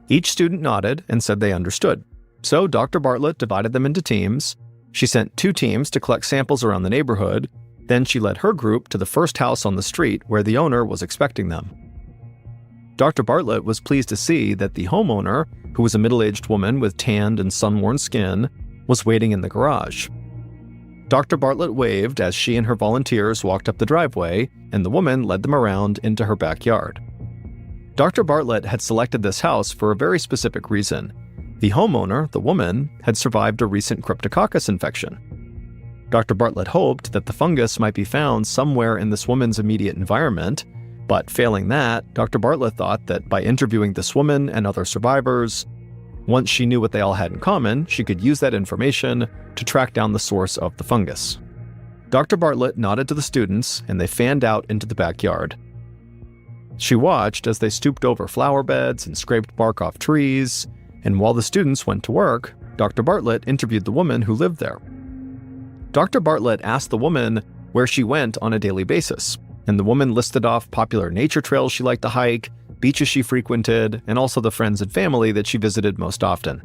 Each student nodded and said they understood. So Dr. Bartlett divided them into teams. She sent 2 teams to collect samples around the neighborhood. Then she led her group to the first house on the street where the owner was expecting them. Dr. Bartlett was pleased to see that the homeowner, who was a middle-aged woman with tanned and sun-worn skin, was waiting in the garage. Dr. Bartlett waved as she and her volunteers walked up the driveway, and the woman led them around into her backyard. Dr. Bartlett had selected this house for a very specific reason. The homeowner, the woman, had survived a recent Cryptococcus infection. Dr. Bartlett hoped that the fungus might be found somewhere in this woman's immediate environment, but failing that, Dr. Bartlett thought that by interviewing this woman and other survivors, once she knew what they all had in common, she could use that information to track down the source of the fungus. Dr. Bartlett nodded to the students, and they fanned out into the backyard. She watched as they stooped over flower beds and scraped bark off trees, and while the students went to work, Dr. Bartlett interviewed the woman who lived there. Dr. Bartlett asked the woman where she went on a daily basis, and the woman listed off popular nature trails she liked to hike, beaches she frequented, and also the friends and family that she visited most often.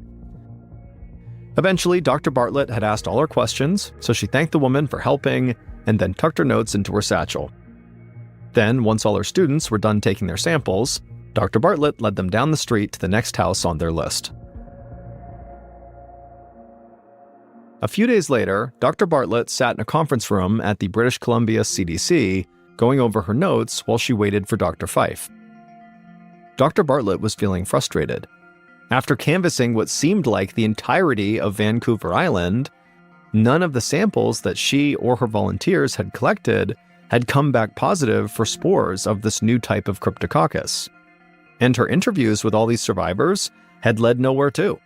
Eventually, Dr. Bartlett had asked all her questions, so she thanked the woman for helping and then tucked her notes into her satchel. Then, once all her students were done taking their samples, Dr. Bartlett led them down the street to the next house on their list. A few days later, Dr. Bartlett sat in a conference room at the British Columbia CDC, going over her notes while she waited for Dr. Fife. Dr. Bartlett was feeling frustrated. After canvassing what seemed like the entirety of Vancouver Island, none of the samples that she or her volunteers had collected had come back positive for spores of this new type of Cryptococcus. And her interviews with all these survivors had led nowhere too.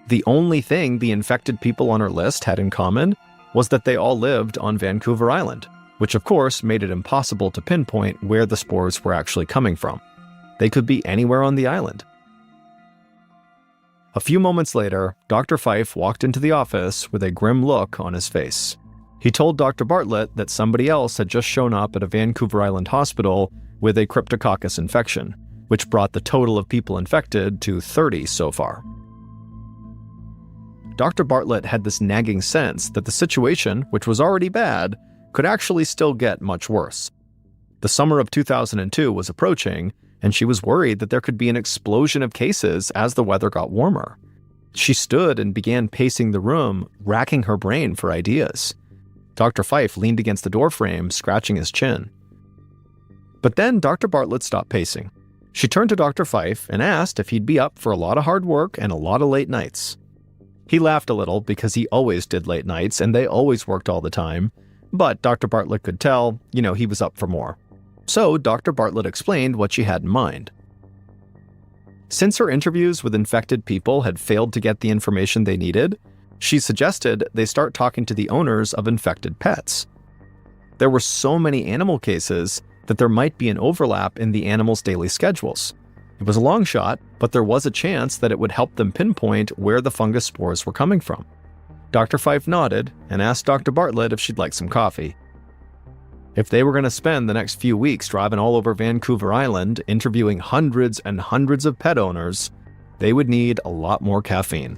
The only thing the infected people on her list had in common was that they all lived on Vancouver Island, which of course made it impossible to pinpoint where the spores were actually coming from. They could be anywhere on the island. A few moments later, Dr. Fife walked into the office with a grim look on his face. He told Dr. Bartlett that somebody else had just shown up at a Vancouver Island hospital with a Cryptococcus infection, which brought the total of people infected to 30 so far. Dr. Bartlett had this nagging sense that the situation, which was already bad, could actually still get much worse. The summer of 2002 was approaching, and she was worried that there could be an explosion of cases as the weather got warmer. She stood and began pacing the room, racking her brain for ideas. Dr. Fife leaned against the doorframe, scratching his chin. But then Dr. Bartlett stopped pacing. She turned to Dr. Fife and asked if he'd be up for a lot of hard work and a lot of late nights. He laughed a little because he always did late nights and they always worked all the time, but Dr. Bartlett could tell, he was up for more. So Dr. Bartlett explained what she had in mind. Since her interviews with infected people had failed to get the information they needed, she suggested they start talking to the owners of infected pets. There were so many animal cases that there might be an overlap in the animals' daily schedules. It was a long shot, but there was a chance that it would help them pinpoint where the fungus spores were coming from. Dr. Fife nodded and asked Dr. Bartlett if she'd like some coffee. If they were going to spend the next few weeks driving all over Vancouver Island, interviewing hundreds and hundreds of pet owners, they would need a lot more caffeine.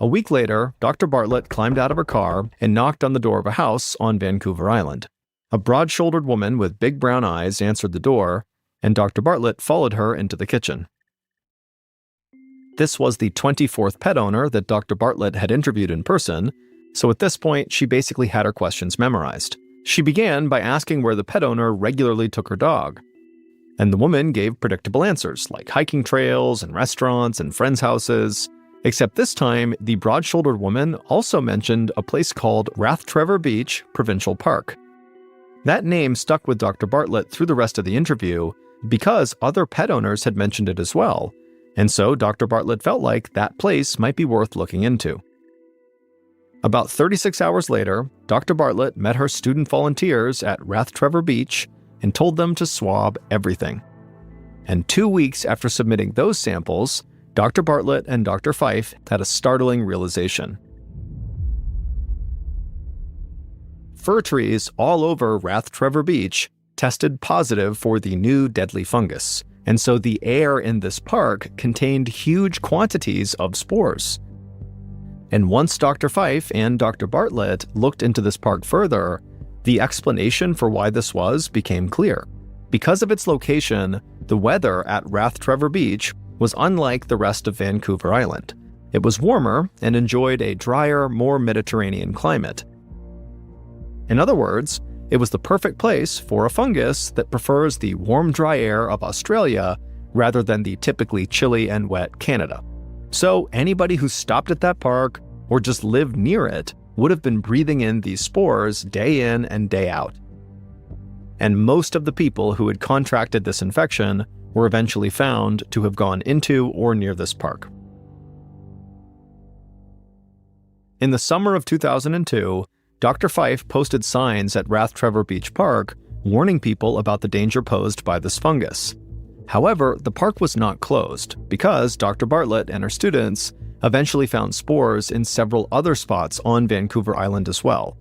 A week later, Dr. Bartlett climbed out of her car and knocked on the door of a house on Vancouver Island. A broad-shouldered woman with big brown eyes answered the door, and Dr. Bartlett followed her into the kitchen. This was the 24th pet owner that Dr. Bartlett had interviewed in person, so at this point, she basically had her questions memorized. She began by asking where the pet owner regularly took her dog. And the woman gave predictable answers, like hiking trails and restaurants and friends' houses. Except this time, the broad-shouldered woman also mentioned a place called Rathtrevor Beach Provincial Park. That name stuck with Dr. Bartlett through the rest of the interview because other pet owners had mentioned it as well, and so Dr. Bartlett felt like that place might be worth looking into. About 36 hours later, Dr. Bartlett met her student volunteers at Rathtrevor Beach and told them to swab everything. And 2 weeks after submitting those samples, Dr. Bartlett and Dr. Fife had a startling realization. Fir trees all over Rathtrevor Beach tested positive for the new deadly fungus, and so the air in this park contained huge quantities of spores. And once Dr. Fife and Dr. Bartlett looked into this park further, the explanation for why this was became clear. Because of its location, the weather at Rathtrevor Beach was unlike the rest of Vancouver Island. It was warmer and enjoyed a drier, more Mediterranean climate. In other words, it was the perfect place for a fungus that prefers the warm, dry air of Australia rather than the typically chilly and wet Canada. So anybody who stopped at that park or just lived near it would have been breathing in these spores day in and day out. And most of the people who had contracted this infection were eventually found to have gone into or near this park. In the summer of 2002, Dr. Fife posted signs at Rathtrevor Beach Park warning people about the danger posed by this fungus. However, the park was not closed because Dr. Bartlett and her students eventually found spores in several other spots on Vancouver Island as well.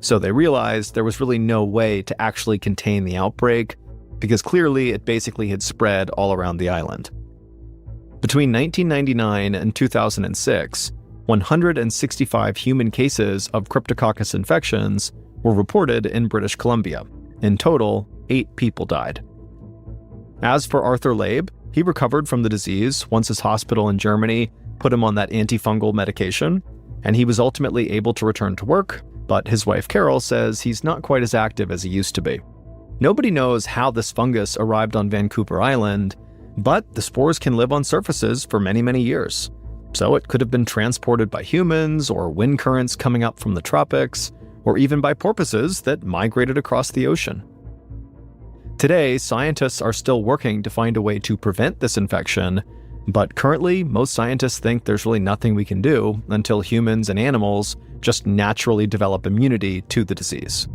So they realized there was really no way to actually contain the outbreak because clearly it basically had spread all around the island. Between 1999 and 2006, 165 human cases of Cryptococcus infections were reported in British Columbia. In total, 8 people died. As for Arthur Labe, he recovered from the disease once his hospital in Germany put him on that antifungal medication, and he was ultimately able to return to work, but his wife Carol says he's not quite as active as he used to be. Nobody knows how this fungus arrived on Vancouver Island, but the spores can live on surfaces for many, many years. So it could have been transported by humans, or wind currents coming up from the tropics, or even by porpoises that migrated across the ocean. Today, scientists are still working to find a way to prevent this infection, but currently, most scientists think there's really nothing we can do until humans and animals just naturally develop immunity to the disease.